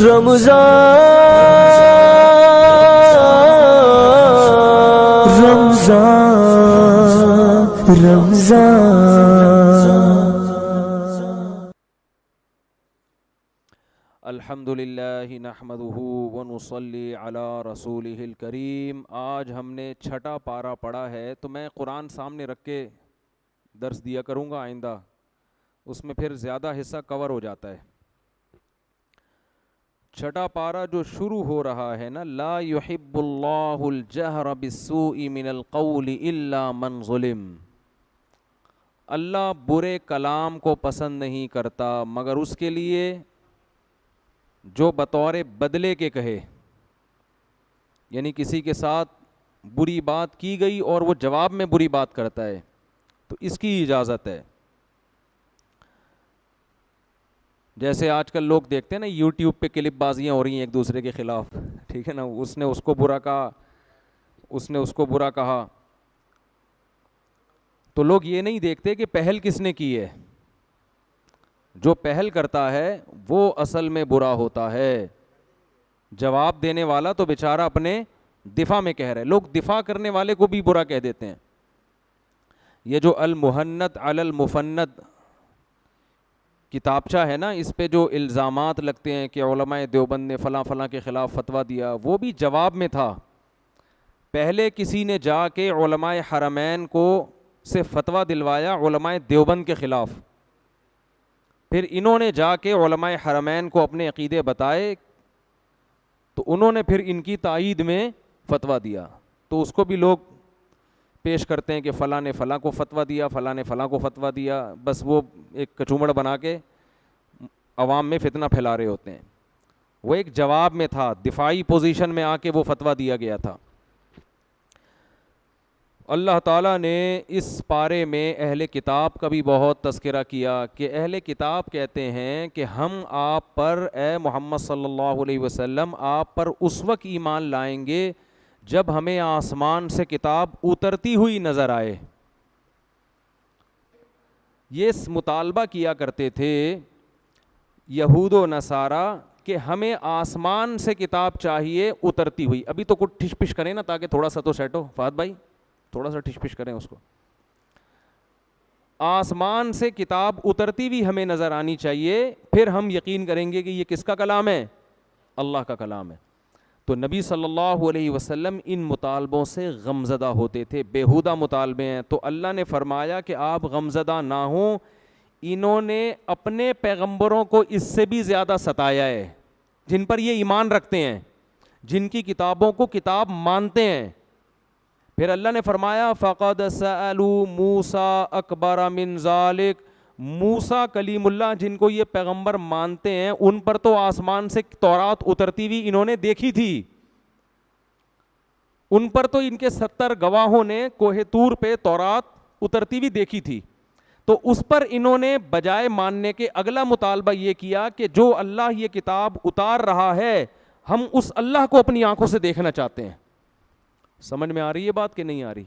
الحمدللہ نحمدہ ونصلی علی رسولہ الکریم۔ آج ہم نے چھٹا پارہ پڑھا ہے، تو میں قرآن سامنے رکھ کے درس دیا کروں گا آئندہ، اس میں پھر زیادہ حصہ کور ہو جاتا ہے۔ چھٹا پارہ جو شروع ہو رہا ہے نا، لا یحب اللہ الجہر بالسوء من القول الا من ظلم، اللہ برے کلام کو پسند نہیں کرتا مگر اس کے لیے جو بطور بدلے کے کہے، یعنی کسی کے ساتھ بری بات کی گئی اور وہ جواب میں بری بات کرتا ہے تو اس کی اجازت ہے۔ جیسے آج کل لوگ دیکھتے ہیں نا، یوٹیوب پہ کلپ بازیاں ہو رہی ہیں ایک دوسرے کے خلاف، ٹھیک ہے نا، اس نے اس کو برا کہا، اس نے اس کو برا کہا، تو لوگ یہ نہیں دیکھتے کہ پہل کس نے کی ہے۔ جو پہل کرتا ہے وہ اصل میں برا ہوتا ہے، جواب دینے والا تو بیچارہ اپنے دفاع میں کہہ رہے، لوگ دفاع کرنے والے کو بھی برا کہہ دیتے ہیں۔ یہ جو المحنت علی المفند کتابچہ ہے نا، اس پہ جو الزامات لگتے ہیں کہ علماء دیوبند نے فلاں فلاں کے خلاف فتویٰ دیا، وہ بھی جواب میں تھا۔ پہلے کسی نے جا کے علماء حرمین کو سے فتویٰ دلوایا علماء دیوبند کے خلاف، پھر انہوں نے جا کے علماء حرمین کو اپنے عقیدے بتائے تو انہوں نے پھر ان کی تائید میں فتویٰ دیا، تو اس کو بھی لوگ پیش کرتے ہیں کہ فلاں نے فلاں کو فتویٰ دیا، فلاں نے فلاں کو فتویٰ دیا، بس وہ ایک کچومڑ بنا کے عوام میں فتنہ پھیلا رہے ہوتے ہیں۔ وہ ایک جواب میں تھا، دفاعی پوزیشن میں آ کے وہ فتویٰ دیا گیا تھا۔ اللہ تعالیٰ نے اس پارے میں اہل کتاب کا بھی بہت تذکرہ کیا کہ اہل کتاب کہتے ہیں کہ ہم آپ پر اے محمد صلی اللہ علیہ وسلم آپ پر اس وقت ایمان لائیں گے جب ہمیں آسمان سے کتاب اترتی ہوئی نظر آئے۔ یہ مطالبہ کیا کرتے تھے یہود و نصارہ کہ ہمیں آسمان سے کتاب چاہیے اترتی ہوئی۔ ابھی تو کچھ ٹھش پش کریں نا تاکہ تھوڑا سا تو سیٹ ہو، فہد بھائی تھوڑا سا ٹھش پش کریں اس کو۔ آسمان سے کتاب اترتی ہوئی ہمیں نظر آنی چاہیے، پھر ہم یقین کریں گے کہ یہ کس کا کلام ہے؟ اللہ کا کلام ہے۔ تو نبی صلی اللہ علیہ وسلم ان مطالبوں سے غمزدہ ہوتے تھے، بیہودہ مطالبے ہیں، تو اللہ نے فرمایا کہ آپ غمزدہ نہ ہوں، انہوں نے اپنے پیغمبروں کو اس سے بھی زیادہ ستایا ہے، جن پر یہ ایمان رکھتے ہیں، جن کی کتابوں کو کتاب مانتے ہیں۔ پھر اللہ نے فرمایا فَقَدْ سَأَلُوا مُوسَىٰ أَكْبَرَ مِنْ ذَلِكَ، موسیٰ کلیم اللہ جن کو یہ پیغمبر مانتے ہیں، ان پر تو آسمان سے تورات اترتی ہوئی انہوں نے دیکھی تھی، ان پر تو ان کے 70 گواہوں نے کوہ طور پہ تورات اترتی ہوئی دیکھی تھی، تو اس پر انہوں نے بجائے ماننے کے اگلا مطالبہ یہ کیا کہ جو اللہ یہ کتاب اتار رہا ہے ہم اس اللہ کو اپنی آنکھوں سے دیکھنا چاہتے ہیں۔ سمجھ میں آ رہی ہے بات کہ نہیں آ رہی؟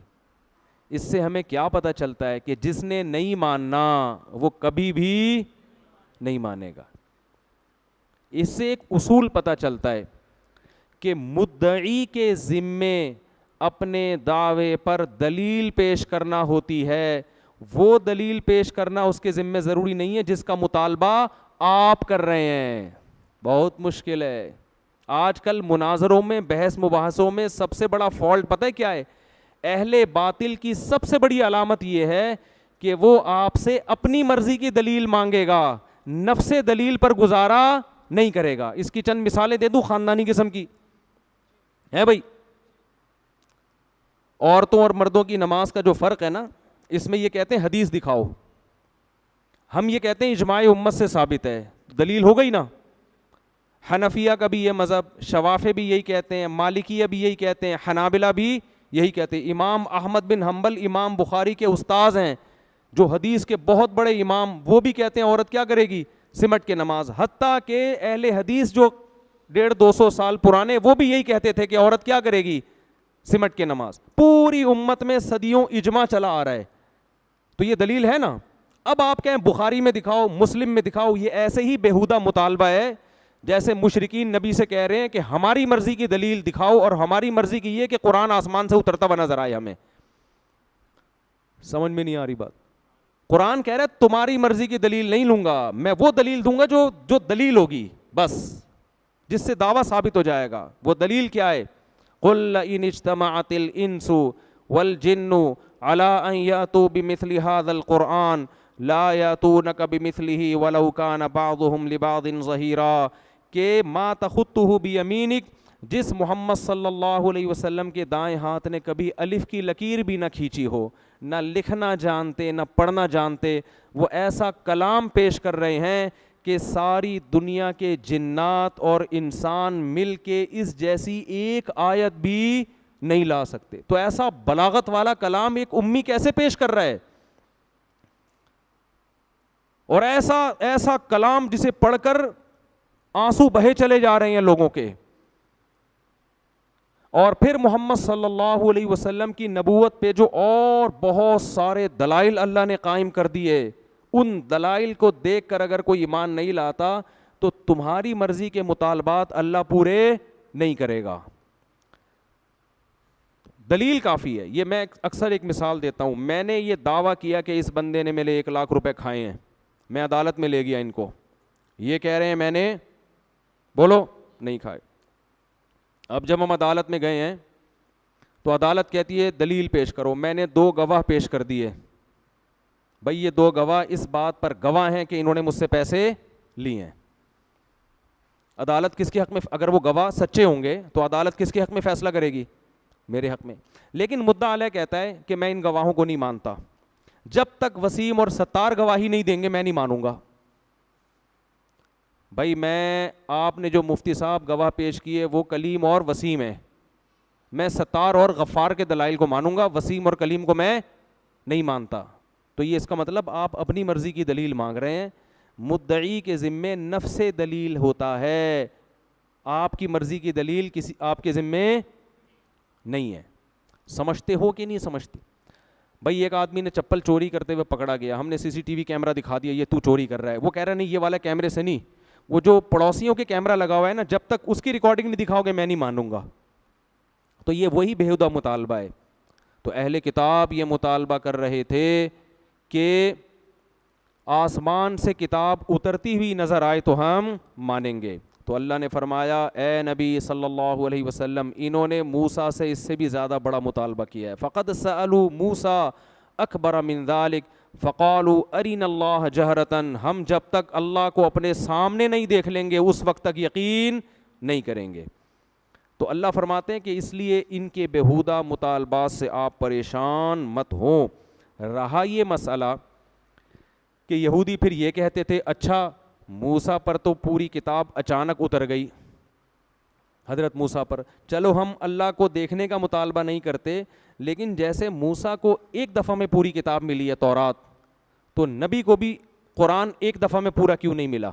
اس سے ہمیں کیا پتہ چلتا ہے کہ جس نے نہیں ماننا وہ کبھی بھی نہیں مانے گا۔ اس سے ایک اصول پتہ چلتا ہے کہ مدعی کے ذمے اپنے دعوے پر دلیل پیش کرنا ہوتی ہے، وہ دلیل پیش کرنا اس کے ذمے ضروری نہیں ہے جس کا مطالبہ آپ کر رہے ہیں۔ بہت مشکل ہے۔ آج کل مناظروں میں، بحث مباحثوں میں سب سے بڑا فالٹ پتہ ہے کیا ہے؟ اہل باطل کی سب سے بڑی علامت یہ ہے کہ وہ آپ سے اپنی مرضی کی دلیل مانگے گا، نفس دلیل پر گزارا نہیں کرے گا۔ اس کی چند مثالیں دے دوں خاندانی قسم کی ہے بھائی۔ عورتوں اور مردوں کی نماز کا جو فرق ہے نا، اس میں یہ کہتے ہیں حدیث دکھاؤ، ہم یہ کہتے ہیں اجماع امت سے ثابت ہے، دلیل ہو گئی نا۔ حنفیہ کا بھی یہ مذہب، شوافی بھی یہی کہتے ہیں، مالکیہ بھی یہی کہتے ہیں، حنابلہ بھی یہی کہتے ہیں۔ امام احمد بن حنبل امام بخاری کے استاذ ہیں، جو حدیث کے بہت بڑے امام، وہ بھی کہتے ہیں عورت کیا کرے گی؟ سمٹ کے نماز۔ حتیٰ کہ اہل حدیث جو 150-200 سال پرانے، وہ بھی یہی کہتے تھے کہ عورت کیا کرے گی؟ سمٹ کے نماز۔ پوری امت میں صدیوں اجماع چلا آ رہا ہے، تو یہ دلیل ہے نا۔ اب آپ کہیں بخاری میں دکھاؤ، مسلم میں دکھاؤ، یہ ایسے ہی بیہودہ مطالبہ ہے جیسے مشرکین نبی سے کہہ رہے ہیں کہ ہماری مرضی کی دلیل دکھاؤ, اور ہماری مرضی کی یہ کہ قرآن آسمان سے اترتا ہوا نظر آئے ہمیں. سمجھ میں نہیں آ رہی بات. قرآن کہہ رہا ہے تمہاری مرضی کی دلیل نہیں لوں گا, میں وہ دلیل دوں گا جو دلیل ہوگی, بس جس سے دعویٰ ثابت ہو جائے گا. وہ دلیل کیا ہے؟ قل ان اجتمعت الانس والجن على ان یاتوا بمثل هذا القرآن لا یاتونک بمثلہ ولو کان بعضهم لبعض ظہیرا, کہ ما تخطہ بیمینک, جس محمد صلی اللہ علیہ وسلم کے دائیں ہاتھ نے کبھی الف کی لکیر بھی نہ کھینچی ہو, نہ لکھنا جانتے نہ پڑھنا جانتے, وہ ایسا کلام پیش کر رہے ہیں کہ ساری دنیا کے جنات اور انسان مل کے اس جیسی ایک آیت بھی نہیں لا سکتے. تو ایسا بلاغت والا کلام ایک امی کیسے پیش کر رہا ہے, اور ایسا کلام جسے پڑھ کر آنسو بہے چلے جا رہے ہیں لوگوں کے. اور پھر محمد صلی اللہ علیہ وسلم کی نبوت پہ جو اور بہت سارے دلائل اللہ نے قائم کر دیے, ان دلائل کو دیکھ کر اگر کوئی ایمان نہیں لاتا تو تمہاری مرضی کے مطالبات اللہ پورے نہیں کرے گا. دلیل کافی ہے. یہ میں اکثر ایک مثال دیتا ہوں. میں نے یہ دعویٰ کیا کہ اس بندے نے میرے 1,00,000 روپے کھائے ہیں, میں عدالت میں لے گیا ان کو, یہ کہہ رہے ہیں میں نے, بولو, نہیں کھائے. اب جب ہم عدالت میں گئے ہیں تو عدالت کہتی ہے دلیل پیش کرو. میں نے 2 گواہ پیش کر دیے, بھئی یہ 2 گواہ اس بات پر گواہ ہیں کہ انہوں نے مجھ سے پیسے لیے ہیں. عدالت کس کے حق میں, اگر وہ گواہ سچے ہوں گے تو عدالت کس کے حق میں فیصلہ کرے گی؟ میرے حق میں. لیکن مدعا علیہ کہتا ہے کہ میں ان گواہوں کو نہیں مانتا, جب تک وسیم اور ستار گواہی نہیں دیں گے میں نہیں مانوں گا. بھائی میں, آپ نے جو مفتی صاحب گواہ پیش کیے وہ کلیم اور وسیم ہے, میں ستار اور غفار کے دلائل کو مانوں گا, وسیم اور کلیم کو میں نہیں مانتا. تو یہ اس کا مطلب آپ اپنی مرضی کی دلیل مانگ رہے ہیں. مدعی کے ذمے نفس دلیل ہوتا ہے, آپ کی مرضی کی دلیل کسی آپ کے ذمے نہیں ہے. سمجھتے ہو کہ نہیں سمجھتے؟ بھائی ایک آدمی نے چپل چوری کرتے ہوئے پکڑا گیا, ہم نے سی سی ٹی وی کیمرہ دکھا دیا, یہ تو چوری کر رہا ہے. وہ کہہ رہا نہیں یہ والا کیمرے سے نہیں, وہ جو پڑوسیوں کے کیمرہ لگا ہوا ہے نا, جب تک اس کی ریکارڈنگ نہیں دکھاؤ گے میں نہیں مانوں گا. تو یہ وہی بےہودہ مطالبہ ہے. تو اہل کتاب یہ مطالبہ کر رہے تھے کہ آسمان سے کتاب اترتی ہوئی نظر آئے تو ہم مانیں گے. تو اللہ نے فرمایا اے نبی صلی اللہ علیہ وسلم, انہوں نے موسیٰ سے اس سے بھی زیادہ بڑا مطالبہ کیا ہے. فقد سألوا موسیٰ اکبر من ذلک فقالوا ارنا اللہ جہرتاً, ہم جب تک اللہ کو اپنے سامنے نہیں دیکھ لیں گے اس وقت تک یقین نہیں کریں گے. تو اللہ فرماتے ہیں کہ اس لیے ان کے بےہودہ مطالبات سے آپ پریشان مت ہوں. رہا یہ مسئلہ کہ یہودی پھر یہ کہتے تھے اچھا موسیٰ پر تو پوری کتاب اچانک اتر گئی, حضرت موسیٰ پر چلو ہم اللہ کو دیکھنے کا مطالبہ نہیں کرتے, لیکن جیسے موسیٰ کو ایک دفعہ میں پوری کتاب ملی ہے تورات, تو نبی کو بھی قرآن ایک دفعہ میں پورا کیوں نہیں ملا؟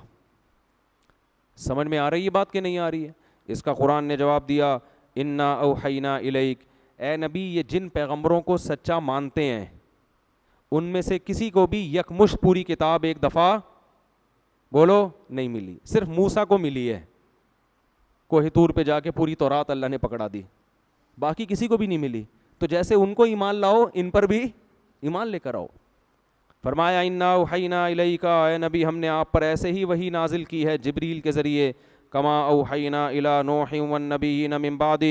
سمجھ میں آ رہی ہے بات کہ نہیں آ رہی ہے؟ اس کا قرآن نے جواب دیا انا اوحینا الیک, اے نبی یہ جن پیغمبروں کو سچا مانتے ہیں ان میں سے کسی کو بھی یکمشت پوری کتاب ایک دفعہ بولو نہیں ملی, صرف موسیٰ کو ملی ہے. کوہ طور پہ جا کے پوری تورات اللہ نے پکڑا دی, باقی کسی کو بھی نہیں ملی. تو جیسے ان کو ایمان لاؤ ان پر بھی ایمان لے کر آؤ. فرمایا انا اوحینا الیک, اے نبی ہم نے آپ پر ایسے ہی وحی نازل کی ہے جبریل کے ذریعے, کما اوحینا الی نوح والنبیین من بعد,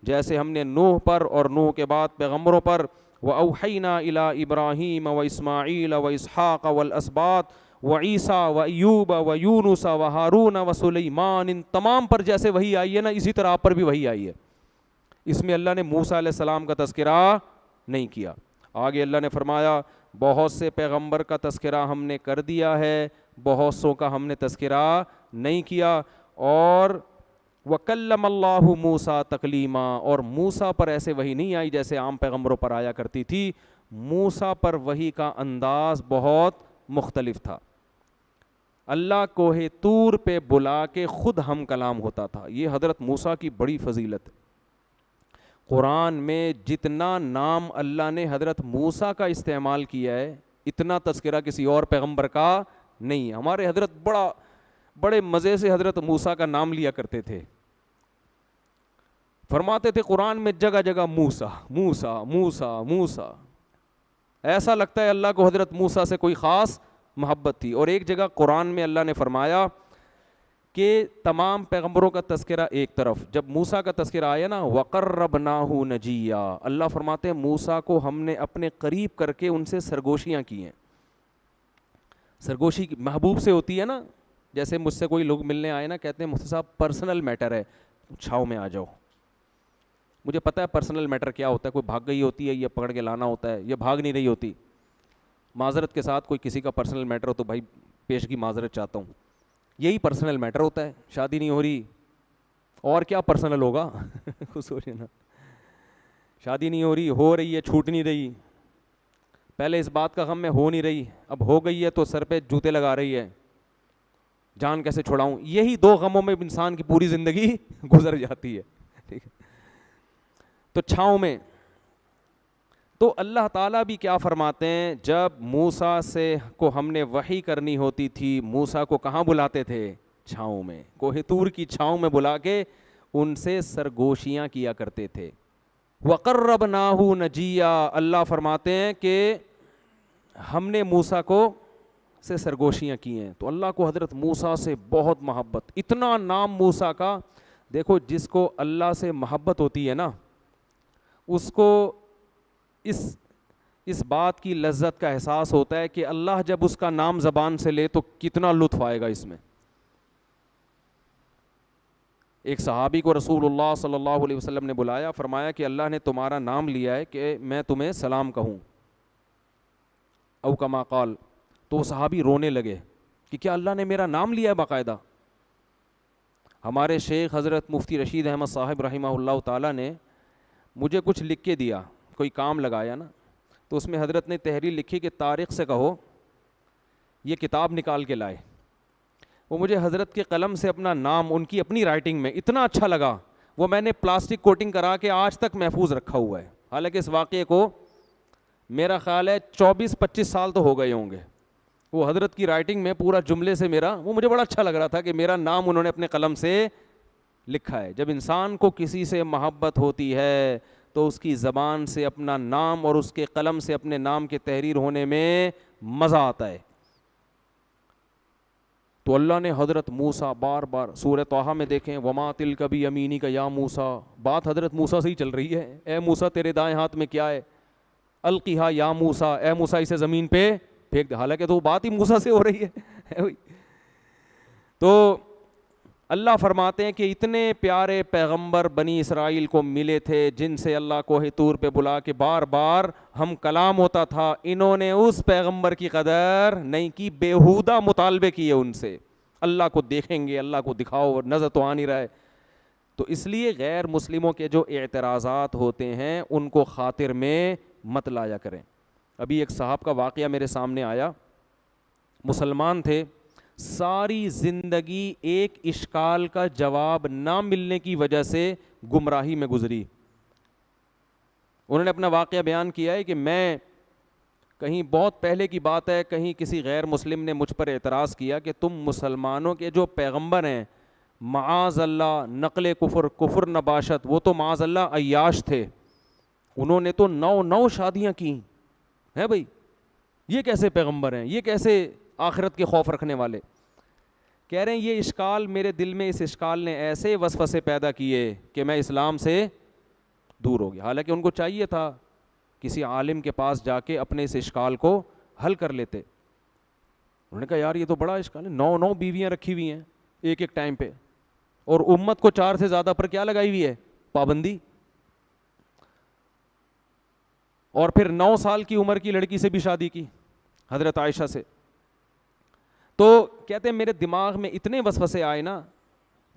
جیسے ہم نے نوح پر اور نوح کے بعد پیغمبروں پر, واوحینا الی ابراہیم واسماعیل واسحاق والاسباط وعیسیٰ وایوب ویونس وہارون وسلیمان, ان تمام پر جیسے وحی آئی ہے نا اسی طرح آپ پر بھی وحی آئی ہے. اس میں اللہ نے موسیٰ علیہ السلام کا تذکرہ نہیں کیا. آگے اللہ نے فرمایا بہت سے پیغمبر کا تذکرہ ہم نے کر دیا ہے, بہت سوں کا ہم نے تذکرہ نہیں کیا. اور وَكَلَّمَ اللَّهُ مُوسَىٰ تَكْلِيمًا, اور موسیٰ پر ایسے وحی نہیں آئی جیسے عام پیغمبروں پر آیا کرتی تھی. موسیٰ پر وحی کا انداز بہت مختلف تھا. اللہ کوہ طور پہ بلا کے خود ہم کلام ہوتا تھا. یہ حضرت موسیٰ کی بڑی فضیلت. قرآن میں جتنا نام اللہ نے حضرت موسیٰ کا استعمال کیا ہے اتنا تذکرہ کسی اور پیغمبر کا نہیں ہے. ہمارے حضرت بڑے مزے سے حضرت موسیٰ کا نام لیا کرتے تھے. فرماتے تھے قرآن میں جگہ جگہ موسیٰ موسیٰ موسیٰ موسیٰ. ایسا لگتا ہے اللہ کو حضرت موسیٰ سے کوئی خاص محبت تھی. اور ایک جگہ قرآن میں اللہ نے فرمایا کہ تمام پیغمبروں کا تذکرہ ایک طرف, جب موسیٰ کا تذکرہ آیا نا, وَقَرَّبْنَاهُ نَجِيًّا, اللہ فرماتے ہیں موسیٰ کو ہم نے اپنے قریب کر کے ان سے سرگوشیاں کی ہیں. سرگوشی محبوب سے ہوتی ہے نا, جیسے مجھ سے کوئی لوگ ملنے آئے نا, کہتے ہیں مفتی صاحب پرسنل میٹر ہے, چھاؤں میں آ جاؤ. مجھے پتہ ہے پرسنل میٹر کیا ہوتا ہے, کوئی بھاگ گئی ہوتی ہے, یہ پکڑ کے لانا ہوتا ہے, یہ بھاگ نہیں رہی ہوتی. معذرت کے ساتھ کوئی کسی کا پرسنل میٹر ہو تو بھائی پیشگی معذرت چاہتا ہوں. یہی پرسنل میٹر ہوتا ہے. شادی نہیں ہو رہی اور کیا پرسنل ہوگا, کچھ سوچے نا. شادی نہیں ہو رہی ہے, چھوٹ نہیں رہی. پہلے اس بات کا غم میں ہو نہیں رہی, اب ہو گئی ہے تو سر پہ جوتے لگا رہی ہے, جان کیسے چھڑاؤں. یہی دو غموں میں انسان کی پوری زندگی گزر جاتی ہے. ٹھیک ہے, تو چھاؤں میں. تو اللہ تعالیٰ بھی کیا فرماتے ہیں, جب موسیٰ سے کو ہم نے وحی کرنی ہوتی تھی, موسیٰ کو کہاں بلاتے تھے, چھاؤں میں, کوہ طور کی چھاؤں میں بلا کے ان سے سرگوشیاں کیا کرتے تھے. وَقَرَّبْنَاهُ نَجِيًّا, اللہ فرماتے ہیں کہ ہم نے موسیٰ کو سے سرگوشیاں کی ہیں. تو اللہ کو حضرت موسیٰ سے بہت محبت, اتنا نام موسیٰ کا. دیکھو جس کو اللہ سے محبت ہوتی ہے نا, اس کو اس بات کی لذت کا احساس ہوتا ہے کہ اللہ جب اس کا نام زبان سے لے تو کتنا لطف آئے گا اس میں. ایک صحابی کو رسول اللہ صلی اللہ علیہ وسلم نے بلایا, فرمایا کہ اللہ نے تمہارا نام لیا ہے کہ میں تمہیں سلام کہوں, او کما قال. تو وہ صحابی رونے لگے کہ کیا اللہ نے میرا نام لیا ہے باقاعدہ. ہمارے شیخ حضرت مفتی رشید احمد صاحب رحمہ اللہ تعالیٰ نے مجھے کچھ لکھ کے دیا, کوئی کام لگایا نا, تو اس میں حضرت نے تحریر لکھی کہ طارق سے کہو یہ کتاب نکال کے لائے. وہ مجھے حضرت کے قلم سے اپنا نام ان کی اپنی رائٹنگ میں اتنا اچھا لگا, وہ میں نے پلاسٹک کوٹنگ کرا کے آج تک محفوظ رکھا ہوا ہے. حالانکہ اس واقعے کو میرا خیال ہے 24-25 سال تو ہو گئے ہوں گے. وہ حضرت کی رائٹنگ میں پورا جملے سے میرا, وہ مجھے بڑا اچھا لگ رہا تھا کہ میرا نام انہوں نے اپنے قلم سے لکھا ہے. جب انسان کو کسی سے محبت ہوتی ہے تو اس کی زبان سے اپنا نام اور اس کے قلم سے اپنے نام کے تحریر ہونے میں مزہ آتا ہے. تو اللہ نے حضرت موسیٰ بار بار سورہ طٰہٰ میں دیکھیں, وما تلک بیمینک یا موسیٰ, بات حضرت موسیٰ سے ہی چل رہی ہے. اے موسیٰ تیرے دائیں ہاتھ میں کیا ہے, القیہا یا موسیٰ, اے موسیٰ اسے زمین پہ پھینک دے. حالانکہ تو بات ہی موسیٰ سے ہو رہی ہے. تو اللہ فرماتے ہیں کہ اتنے پیارے پیغمبر بنی اسرائیل کو ملے تھے جن سے اللہ کوہ طور پہ بلا کے بار بار ہم کلام ہوتا تھا, انہوں نے اس پیغمبر کی قدر نہیں کی, بیہودہ مطالبے کیے ان سے. اللہ کو دیکھیں گے, اللہ کو دکھاؤ, نظر تو آ نہیں رہا ہے. تو اس لیے غیر مسلموں کے جو اعتراضات ہوتے ہیں ان کو خاطر میں مت لایا کریں. ابھی ایک صاحب کا واقعہ میرے سامنے آیا, مسلمان تھے, ساری زندگی ایک اشکال کا جواب نہ ملنے کی وجہ سے گمراہی میں گزری. انہوں نے اپنا واقعہ بیان کیا ہے کہ میں کہیں بہت پہلے کی بات ہے, کہیں کسی غیر مسلم نے مجھ پر اعتراض کیا کہ تم مسلمانوں کے جو پیغمبر ہیں معاذ اللہ نقل کفر نباشت, وہ تو معاذ اللہ عیاش تھے, انہوں نے تو 9 شادیاں کی ہیں. بھائی یہ کیسے پیغمبر ہیں, یہ کیسے آخرت کے خوف رکھنے والے. کہہ رہے ہیں یہ اشکال میرے دل میں, اس اشکال نے ایسے وسوسے پیدا کیے کہ میں اسلام سے دور ہو گیا. حالانکہ ان کو چاہیے تھا کسی عالم کے پاس جا کے اپنے اس اشکال کو حل کر لیتے. انہوں نے کہا یار یہ تو بڑا اشکال ہے, 9 بیویاں رکھی ہوئی ہیں ایک ٹائم پہ, اور امت کو 4 سے زیادہ پر کیا لگائی ہوئی ہے, پابندی. اور پھر 9 سال کی عمر کی لڑکی سے بھی شادی کی, حضرت عائشہ سے. تو کہتے ہیں میرے دماغ میں اتنے وسوسے آئے نا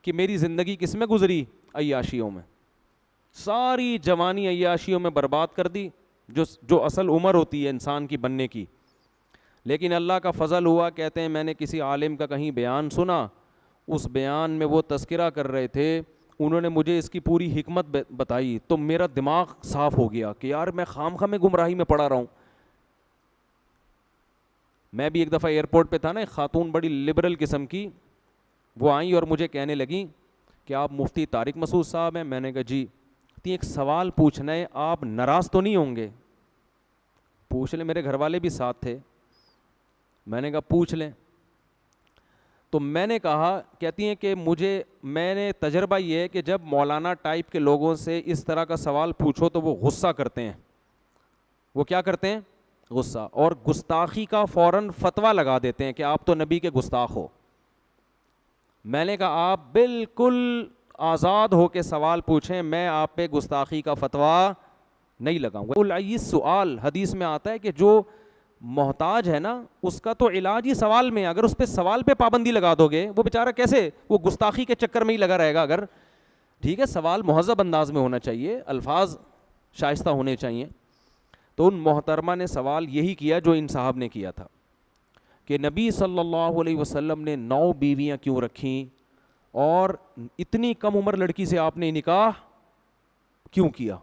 کہ میری زندگی کس میں گزری, عیاشیوں میں. ساری جوانی عیاشیوں میں برباد کر دی, جو اصل عمر ہوتی ہے انسان کی بننے کی. لیکن اللہ کا فضل ہوا, کہتے ہیں میں نے کسی عالم کا کہیں بیان سنا, اس بیان میں وہ تذکرہ کر رہے تھے, انہوں نے مجھے اس کی پوری حکمت بتائی, تو میرا دماغ صاف ہو گیا کہ یار میں خام میں گمراہی میں پڑا رہا ہوں. میں بھی ایک دفعہ ایئرپورٹ پہ تھا نا, ایک خاتون بڑی لبرل قسم کی, وہ آئیں اور مجھے کہنے لگیں کہ آپ مفتی طارق مسعود صاحب ہیں. میں نے کہا جی. ایک سوال پوچھنا ہے, آپ ناراض تو نہیں ہوں گے؟ پوچھ لیں. میرے گھر والے بھی ساتھ تھے. میں نے کہا پوچھ لیں. تو میں نے کہا, کہتی ہیں کہ میں نے تجربہ یہ ہے کہ جب مولانا ٹائپ کے لوگوں سے اس طرح کا سوال پوچھو تو وہ غصہ کرتے ہیں. وہ کیا کرتے ہیں؟ غصہ. اور گستاخی کا فوراً فتویٰ لگا دیتے ہیں کہ آپ تو نبی کے گستاخ ہو. میں نے کہا آپ بالکل آزاد ہو کے سوال پوچھیں, میں آپ پہ گستاخی کا فتویٰ نہیں لگاؤں گا. العیس سوال, حدیث میں آتا ہے کہ جو محتاج ہے نا اس کا تو علاج ہی سوال میں. اگر اس پہ سوال پہ پابندی لگا دو گے, وہ بیچارہ کیسے, وہ گستاخی کے چکر میں ہی لگا رہے گا. اگر ٹھیک ہے سوال مہذب انداز میں ہونا چاہیے, الفاظ شائستہ ہونے چاہیے. تو ان محترمہ نے سوال یہی کیا جو ان صاحب نے کیا تھا کہ نبی صلی اللہ علیہ وسلم نے 9 بیویاں کیوں رکھیں, اور اتنی کم عمر لڑکی سے آپ نے نکاح کیوں کیا.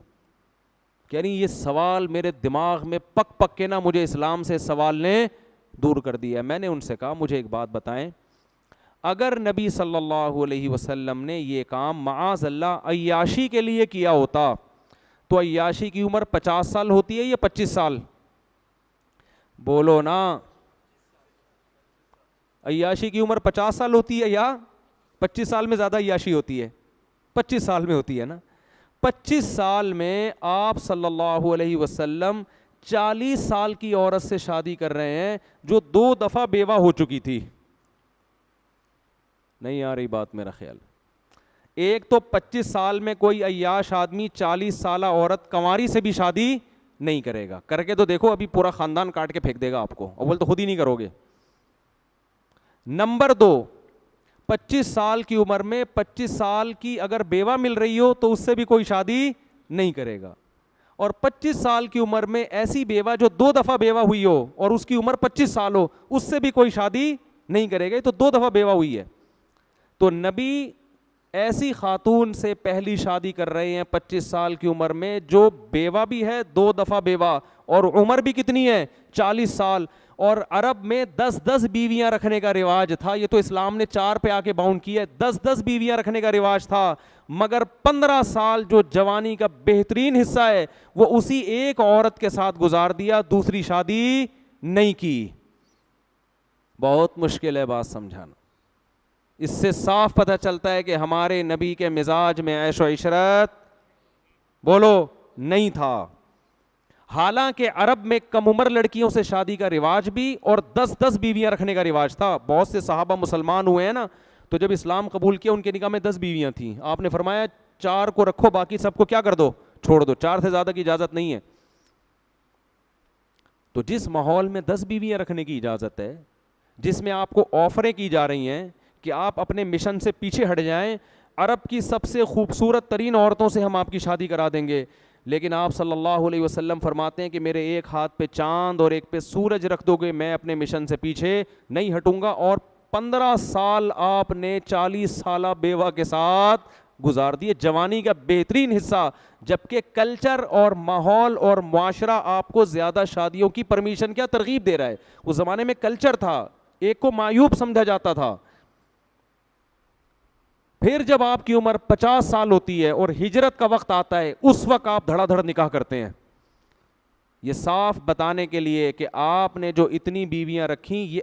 کہہ رہی یہ سوال میرے دماغ میں پک پک کے نا مجھے اسلام سے سوال نے دور کر دیا. میں نے ان سے کہا مجھے ایک بات بتائیں, اگر نبی صلی اللہ علیہ وسلم نے یہ کام معاذ اللہ عیاشی کے لیے کیا ہوتا تو عیاشی کی عمر 50 سال ہوتی ہے یا 25 سال؟ بولو نا. عیاشی کی عمر 50 سال ہوتی ہے یا 25 سال میں زیادہ عیاشی ہوتی ہے؟ 25 سال میں ہوتی ہے نا. 25 سال میں آپ صلی اللہ علیہ وسلم 40 سال کی عورت سے شادی کر رہے ہیں جو 2 دفعہ بیوہ ہو چکی تھی. نہیں آ رہی بات میرا خیال. ایک تو 25 سال میں کوئی عیاش آدمی 40 سالہ عورت کنواری سے بھی شادی نہیں کرے گا. کر کے تو دیکھو, ابھی پورا خاندان کاٹ کے پھینک دے گا آپ کو. اول تو خود ہی نہیں کرو گے. نمبر 2, 25 سال کی عمر میں 25 سال کی اگر بیوہ مل رہی ہو تو اس سے بھی کوئی شادی نہیں کرے گا. اور 25 سال کی عمر میں ایسی بیوہ جو 2 دفعہ بیوہ ہوئی ہو اور اس کی عمر 25 سال ہو, اس سے بھی کوئی شادی نہیں کرے گا. تو 2 دفعہ بیوہ ہوئی ہے. تو نبی ایسی خاتون سے پہلی شادی کر رہے ہیں 25 سال کی عمر میں جو بیوہ بھی ہے, 2 دفعہ بیوہ, اور عمر بھی کتنی ہے, 40 سال. اور عرب میں 10 بیویاں رکھنے کا رواج تھا. یہ تو اسلام نے 4 پہ آ کے باؤنڈ کیا ہے. 10 بیویاں رکھنے کا رواج تھا, مگر 15 سال جو جوانی کا بہترین حصہ ہے وہ اسی ایک عورت کے ساتھ گزار دیا, دوسری شادی نہیں کی. بہت مشکل ہے بات سمجھانا. اس سے صاف پتہ چلتا ہے کہ ہمارے نبی کے مزاج میں عیش و عشرت بولو نہیں تھا. حالانکہ عرب میں کم عمر لڑکیوں سے شادی کا رواج بھی اور 10 بیویاں رکھنے کا رواج تھا. بہت سے صحابہ مسلمان ہوئے ہیں نا, تو جب اسلام قبول کیا ان کے نکاح میں 10 بیویاں تھیں. آپ نے فرمایا 4 کو رکھو, باقی سب کو کیا کر دو, چھوڑ دو. 4 سے زیادہ کی اجازت نہیں ہے. تو جس ماحول میں 10 بیویاں رکھنے کی اجازت ہے, جس میں آپ کو آفریں کی جا رہی ہیں کہ آپ اپنے مشن سے پیچھے ہٹ جائیں, عرب کی سب سے خوبصورت ترین عورتوں سے ہم آپ کی شادی کرا دیں گے, لیکن آپ صلی اللہ علیہ وسلم فرماتے ہیں کہ میرے ایک ہاتھ پہ چاند اور ایک پہ سورج رکھ دو گے, میں اپنے مشن سے پیچھے نہیں ہٹوں گا. اور 15 سال آپ نے 40 سالہ بیوہ کے ساتھ گزار دیے, جوانی کا بہترین حصہ. جبکہ کلچر اور ماحول اور معاشرہ آپ کو زیادہ شادیوں کی پرمیشن کیا ترغیب دے رہا ہے. اس زمانے میں کلچر تھا, ایک کو معیوب سمجھا جاتا تھا. پھر جب آپ کی عمر 50 سال ہوتی ہے اور ہجرت کا وقت آتا ہے, اس وقت آپ دھڑا دھڑ نکاح کرتے ہیں. یہ صاف بتانے کے لیے کہ آپ نے جو اتنی بیویاں رکھیں یہ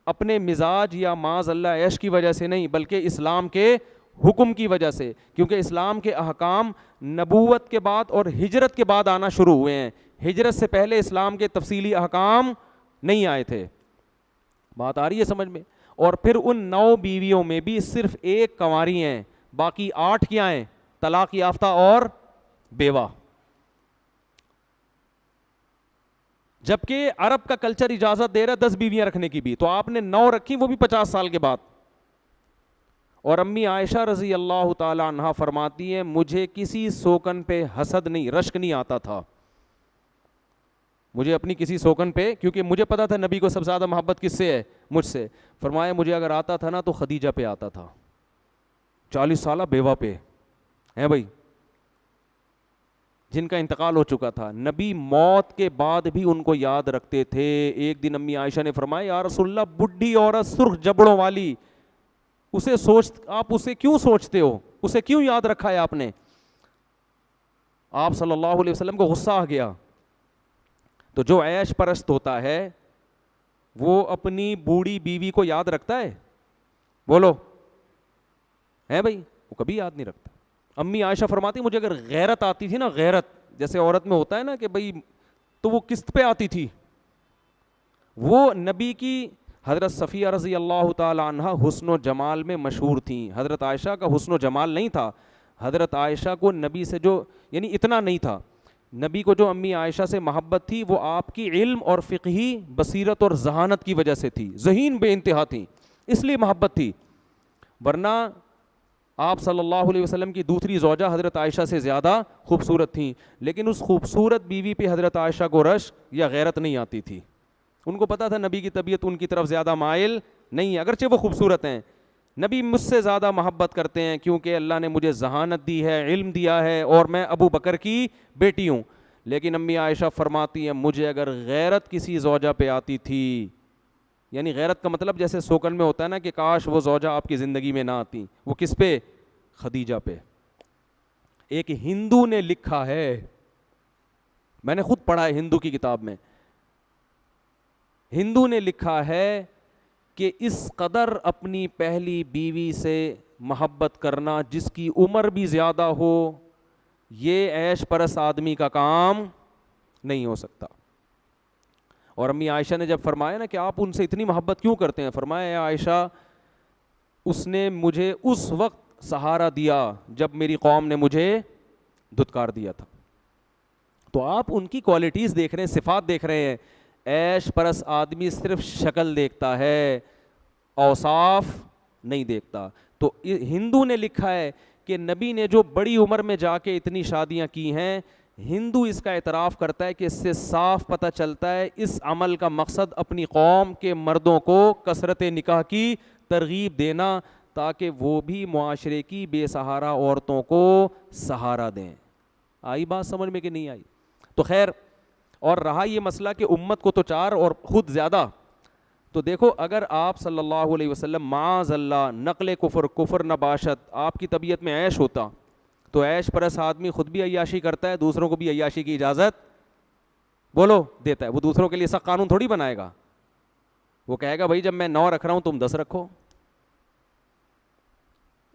اپنے مزاج یا معاذ اللہ عیش کی وجہ سے نہیں, بلکہ اسلام کے حکم کی وجہ سے. کیونکہ اسلام کے احکام نبوت کے بعد اور ہجرت کے بعد آنا شروع ہوئے ہیں. ہجرت سے پہلے اسلام کے تفصیلی احکام نہیں آئے تھے. بات آ رہی ہے سمجھ میں؟ اور پھر ان 9 بیویوں میں بھی صرف 1 کنواری ہیں, باقی 8 کیا ہیں, طلاق یافتہ اور بیوہ. جبکہ عرب کا کلچر اجازت دے رہا ہے 10 بیویاں رکھنے کی بھی, تو آپ نے 9 رکھی, وہ بھی 50 سال کے بعد. اور امی عائشہ رضی اللہ تعالی عنہا فرماتی ہیں مجھے کسی سوکن پہ حسد نہیں, رشک نہیں آتا تھا. مجھے اپنی کسی سوکن پہ, کیونکہ مجھے پتا تھا نبی کو سب سے زیادہ محبت کس سے ہے, مجھ سے. فرمایا مجھے اگر آتا تھا نا تو خدیجہ پہ آتا تھا, 40 سالہ بیوہ پہ ہیں بھائی, جن کا انتقال ہو چکا تھا. نبی موت کے بعد بھی ان کو یاد رکھتے تھے. ایک دن امی عائشہ نے فرمایا یا رسول اللہ, بڈھی عورت سرخ جبڑوں والی آپ اسے کیوں سوچتے ہو, اسے کیوں یاد رکھا ہے آپ نے؟ آپ صلی اللہ علیہ وسلم کو غصہ آ گیا. تو جو عیش پرست ہوتا ہے وہ اپنی بوڑھی بیوی کو یاد رکھتا ہے؟ بولو ہے بھائی, وہ کبھی یاد نہیں رکھتا. امی عائشہ فرماتی مجھے اگر غیرت آتی تھی نا, غیرت جیسے عورت میں ہوتا ہے نا کہ بھائی, تو وہ کس پہ آتی تھی؟ وہ نبی کی حضرت صفیہ رضی اللہ تعالی عنہ حسن و جمال میں مشہور تھیں. حضرت عائشہ کا حسن و جمال نہیں تھا, حضرت عائشہ کو نبی سے جو یعنی اتنا نہیں تھا, نبی کو جو امی عائشہ سے محبت تھی وہ آپ کی علم اور فقہی بصیرت اور ذہانت کی وجہ سے تھی. ذہین بے انتہا تھیں, اس لیے محبت تھی. ورنہ آپ صلی اللہ علیہ وسلم کی دوسری زوجہ حضرت عائشہ سے زیادہ خوبصورت تھیں, لیکن اس خوبصورت بیوی پہ حضرت عائشہ کو رشک یا غیرت نہیں آتی تھی. ان کو پتا تھا نبی کی طبیعت ان کی طرف زیادہ مائل نہیں ہے, اگرچہ وہ خوبصورت ہیں. نبی مجھ سے زیادہ محبت کرتے ہیں کیونکہ اللہ نے مجھے ذہانت دی ہے, علم دیا ہے, اور میں ابو بکر کی بیٹی ہوں. لیکن امی عائشہ فرماتی ہیں مجھے اگر غیرت کسی زوجہ پہ آتی تھی, یعنی غیرت کا مطلب جیسے سوکن میں ہوتا ہے نا کہ کاش وہ زوجہ آپ کی زندگی میں نہ آتی, وہ کس پہ؟ خدیجہ پہ. ایک ہندو نے لکھا ہے, میں نے خود پڑھا ہے ہندو کی کتاب میں, ہندو نے لکھا ہے کہ اس قدر اپنی پہلی بیوی سے محبت کرنا جس کی عمر بھی زیادہ ہو, یہ عیش پرست آدمی کا کام نہیں ہو سکتا. اور امی عائشہ نے جب فرمایا نا کہ آپ ان سے اتنی محبت کیوں کرتے ہیں, فرمایا اے عائشہ اس نے مجھے اس وقت سہارا دیا جب میری قوم نے مجھے دھتکار دیا تھا. تو آپ ان کی کوالٹیز دیکھ رہے ہیں, صفات دیکھ رہے ہیں. عیش پرست آدمی صرف شکل دیکھتا ہے, اوصاف نہیں دیکھتا. تو ہندو نے لکھا ہے کہ نبی نے جو بڑی عمر میں جا کے اتنی شادیاں کی ہیں, ہندو اس کا اعتراف کرتا ہے کہ اس سے صاف پتہ چلتا ہے اس عمل کا مقصد اپنی قوم کے مردوں کو کثرت نکاح کی ترغیب دینا تاکہ وہ بھی معاشرے کی بے سہارا عورتوں کو سہارا دیں. آئی بات سمجھ میں کہ نہیں آئی؟ تو خیر, اور رہا یہ مسئلہ کہ امت کو تو 4 اور خود زیادہ, تو دیکھو اگر آپ صلی اللہ علیہ وسلم معاذ اللہ نقل کفر نباشت آپ کی طبیعت میں عیش ہوتا, تو عیش پرست آدمی خود بھی عیاشی کرتا ہے, دوسروں کو بھی عیاشی کی اجازت بولو دیتا ہے. وہ دوسروں کے لیے سخت قانون تھوڑی بنائے گا, وہ کہے گا بھائی جب میں 9 رکھ رہا ہوں تم 10 رکھو,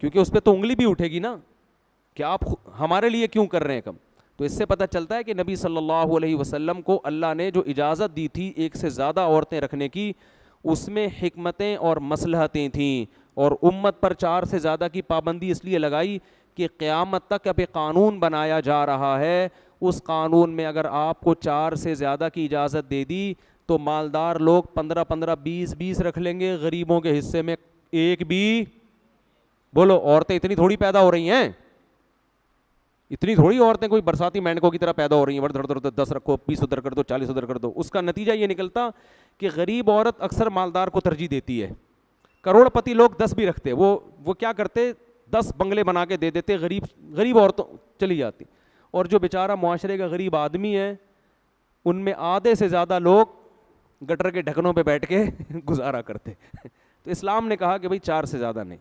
کیونکہ اس پہ تو انگلی بھی اٹھے گی نا کہ آپ ہمارے لیے کیوں کر رہے ہیں کم. تو اس سے پتہ چلتا ہے کہ نبی صلی اللہ علیہ وسلم کو اللہ نے جو اجازت دی تھی ایک سے زیادہ عورتیں رکھنے کی, اس میں حکمتیں اور مصلحتیں تھیں, اور امت پر 4 سے زیادہ کی پابندی اس لیے لگائی کہ قیامت تک اب ایک قانون بنایا جا رہا ہے, اس قانون میں اگر آپ کو 4 سے زیادہ کی اجازت دے دی تو مالدار لوگ 15 20 رکھ لیں گے, غریبوں کے حصے میں ایک بھی بولو. عورتیں اتنی تھوڑی پیدا ہو رہی ہیں, اتنی تھوڑی عورتیں کوئی برساتی مینڈکوں کی طرح پیدا ہو رہی ہیں 10 رکھو 20 ادھر کر دو 40 ادھر کر دو. اس کا نتیجہ یہ نکلتا کہ غریب عورت اکثر مالدار کو ترجیح دیتی ہے. کروڑ پتی لوگ 10 بھی رکھتے, وہ کیا کرتے 10 بنگلے بنا کے دے دیتے, غریب عورتوں چلی جاتی. اور جو بیچارہ معاشرے کا غریب آدمی ہے ان میں آدھے سے زیادہ لوگ گٹر کے ڈھکنوں پہ بیٹھ کے گزارا کرتے. تو اسلام نے کہا کہ بھائی 4 سے زیادہ نہیں,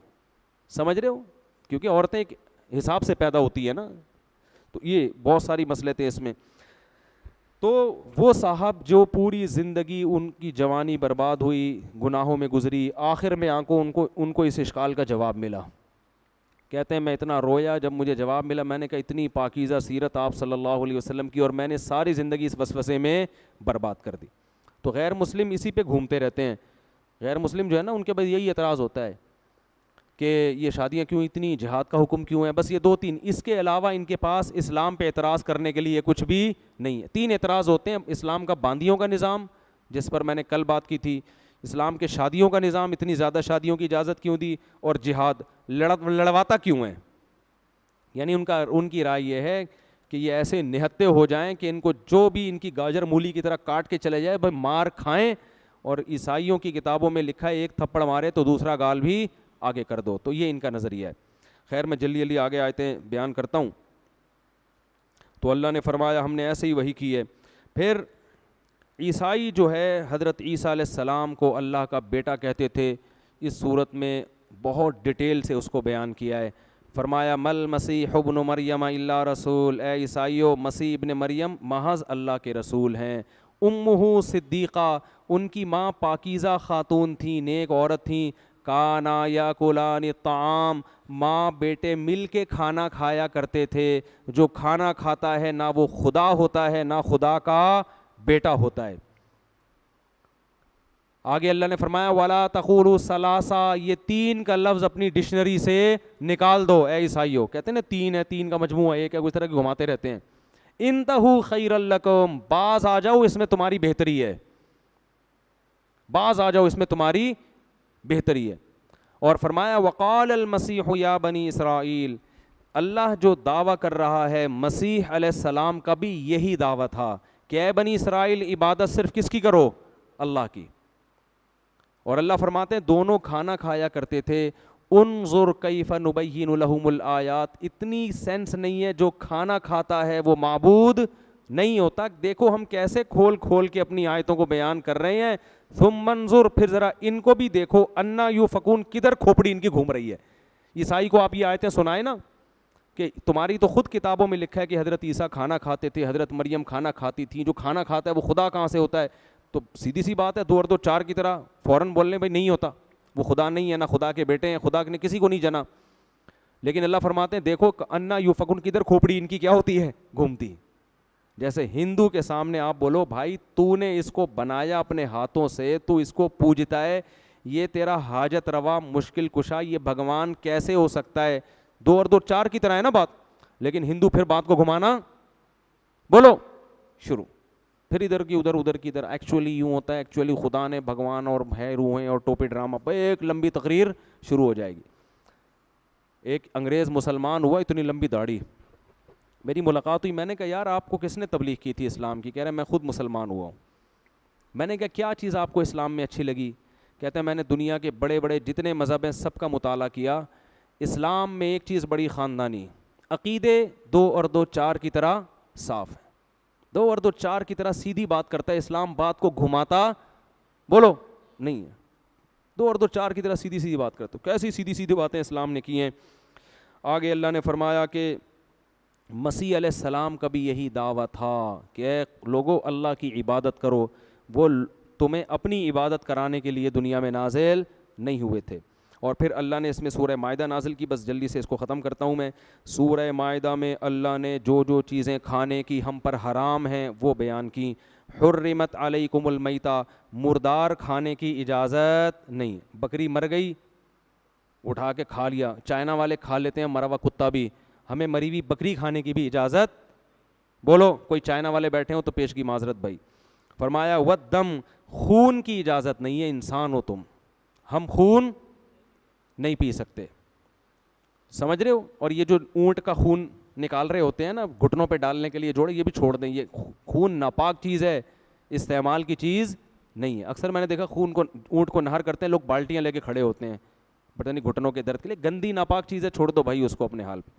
سمجھ رہے ہو, کیونکہ عورتیں ایک حساب سے پیدا ہوتی ہے نا. تو یہ بہت ساری مسئلے تھے اس میں. تو وہ صاحب جو پوری زندگی ان کی جوانی برباد ہوئی, گناہوں میں گزری, آخر میں ان کو اس اشکال کا جواب ملا. کہتے ہیں میں اتنا رویا جب مجھے جواب ملا, میں نے کہا اتنی پاکیزہ سیرت آپ صلی اللہ علیہ وسلم کی اور میں نے ساری زندگی اس وسوسے میں برباد کر دی. تو غیر مسلم اسی پہ گھومتے رہتے ہیں. غیر مسلم جو ہے نا ان کے پاس یہی اعتراض ہوتا ہے کہ یہ شادیاں کیوں اتنی, جہاد کا حکم کیوں ہے, بس یہ 2-3. اس کے علاوہ ان کے پاس اسلام پہ اعتراض کرنے کے لیے کچھ بھی نہیں ہے. 3 اعتراض ہوتے ہیں. اسلام کا باندیوں کا نظام جس پر میں نے کل بات کی تھی, اسلام کے شادیوں کا نظام, اتنی زیادہ شادیوں کی اجازت کیوں دی, اور جہاد لڑواتا کیوں ہے. یعنی ان کی رائے یہ ہے کہ یہ ایسے نہتے ہو جائیں کہ ان کو جو بھی ان کی گاجر مولی کی طرح کاٹ کے چلے جائے, بھائی مار کھائیں. اور عیسائیوں کی کتابوں میں لکھا ہے ایک تھپڑ مارے تو دوسرا گال بھی آگے کر دو. تو یہ ان کا نظریہ ہے. خیر میں جلدی آگے آیتیں بیان کرتا ہوں. تو اللہ نے فرمایا ہم نے ایسے ہی وحی کی ہے. پھر عیسائی جو ہے حضرت عیسیٰ علیہ السلام کو اللہ کا بیٹا کہتے تھے. اس صورت میں بہت ڈیٹیل سے اس کو بیان کیا ہے. فرمایا مل مسیح ابن مریم الا رسول، اے عیسائیو مسیح ابن مریم محض اللہ کے رسول ہیں. امہ صدیقہ، ان کی ماں پاکیزہ خاتون تھیں، نیک عورت تھیں. کانا یاکلان الطعام، ماں بیٹے مل کے کھانا کھایا کرتے تھے. جو کھانا کھاتا ہے نہ وہ خدا ہوتا ہے نہ خدا کا بیٹا ہوتا ہے. آگے اللہ نے فرمایا وَلَا تَقُولُوا ثَلَاثَةٌ، یہ تین کا لفظ اپنی ڈکشنری سے نکال دو اے عیسائیو. کہتے ہیں نا تین ہے، تین کا مجموعہ ایک ہے، اس طرح کے گھماتے رہتے ہیں. انتہوا خیرا لکم، باز آ جاؤ اس میں تمہاری بہتری ہے، باز آ جاؤ اس میں تمہاری بہتری ہے. اور فرمایا وقال المسیح یا بنی اسرائیل، اللہ جو دعویٰ کر رہا ہے مسیح علیہ السلام کا بھی یہی دعویٰ تھا کہ اے بنی اسرائیل عبادت صرف کس کی کرو؟ اللہ کی. اور اللہ فرماتے ہیں دونوں کھانا کھایا کرتے تھے. انظر کیف نبین لہم الآیات، اتنی سینس نہیں ہے جو کھانا کھاتا ہے وہ معبود نہیں ہوتا. دیکھو ہم کیسے کھول کھول کے اپنی آیتوں کو بیان کر رہے ہیں. ثم انظر، پھر ذرا ان کو بھی دیکھو، انا یوفکون، کدھر کھوپڑی ان کی گھوم رہی ہے. عیسائی کو آپ یہ آیتیں سنائیں نا کہ تمہاری تو خود کتابوں میں لکھا ہے کہ حضرت عیسیٰ کھانا کھاتے تھے، حضرت مریم کھانا کھاتی تھیں. جو کھانا کھاتا ہے وہ خدا کہاں سے ہوتا ہے؟ تو سیدھی سی بات ہے، دو اور دو چار کی طرح فوراً بولنے بھائی نہیں ہوتا، وہ خدا نہیں ہے، نہ خدا کے بیٹے ہیں، خدا نے کسی کو نہیں جنا. لیکن اللہ فرماتے ہیں دیکھو انا یوفکون، کدھر کھوپڑی ان کی کیا ہوتی ہے؟ گھومتی. جیسے ہندو کے سامنے آپ بولو بھائی تو نے اس کو بنایا اپنے ہاتھوں سے، تو اس کو پوجتا ہے، یہ تیرا حاجت روا مشکل کشا، یہ بھگوان کیسے ہو سکتا ہے؟ دو اور دو چار کی طرح ہے نا بات. لیکن ہندو پھر بات کو گھمانا بولو شروع، پھر ادھر کی ادھر، ادھر کی ادھر. ایکچولی یوں ہوتا ہے، ایکچولی خدا نے بھگوان اور ہے روحیں اور ٹوپی ڈرامہ، ایک لمبی تقریر شروع ہو جائے گی. ایک انگریز مسلمان ہوا، اتنی لمبی داڑھی، میری ملاقات ہوئی. میں نے کہا یار آپ کو کس نے تبلیغ کی تھی اسلام کی؟ کہہ رہے میں خود مسلمان ہوا ہوں. میں نے کہا کیا چیز آپ کو اسلام میں اچھی لگی؟ کہتے ہیں میں نے دنیا کے بڑے بڑے جتنے مذہب ہیں سب کا مطالعہ کیا، اسلام میں ایک چیز بڑی خاندانی، عقیدے دو اور دو چار کی طرح صاف ہے، دو اور دو چار کی طرح سیدھی بات کرتا ہے. اسلام بات کو گھماتا بولو نہیں ہے، دو اور دو چار کی طرح سیدھی سیدھی بات کرتا. کیسی سیدھی سیدھی باتیں اسلام نے کی ہیں. آگے اللہ نے فرمایا کہ مسیح علیہ السلام کا بھی یہی دعویٰ تھا کہ اے لوگو اللہ کی عبادت کرو. وہ تمہیں اپنی عبادت کرانے کے لیے دنیا میں نازل نہیں ہوئے تھے. اور پھر اللہ نے اس میں سورہ مائدہ نازل کی. بس جلدی سے اس کو ختم کرتا ہوں میں. سورہ مائدہ میں اللہ نے جو جو چیزیں کھانے کی ہم پر حرام ہیں وہ بیان کی. حرمت علیکم المیتہ، مردار کھانے کی اجازت نہیں. بکری مر گئی اٹھا کے کھا لیا، چائنا والے کھا لیتے ہیں مرا ہوا کتا بھی، ہمیں مری ہوئی بکری کھانے کی بھی اجازت؟ بولو کوئی چائنا والے بیٹھے ہوں تو پیش کی معذرت بھائی. فرمایا والدم، خون کی اجازت نہیں ہے. انسان ہو تم، ہم خون نہیں پی سکتے، سمجھ رہے ہو؟ اور یہ جو اونٹ کا خون نکال رہے ہوتے ہیں نا گھٹنوں پہ ڈالنے کے لیے جوڑے، یہ بھی چھوڑ دیں. یہ خون ناپاک چیز ہے، استعمال کی چیز نہیں ہے. اکثر میں نے دیکھا خون کو اونٹ کو نہر کرتے ہیں لوگ، بالٹیاں لے کے کھڑے ہوتے ہیں پتہ نہیں گھٹنوں کے درد کے لیے. گندی ناپاک چیز ہے، چھوڑ دو بھائی اس کو اپنے حال پہ.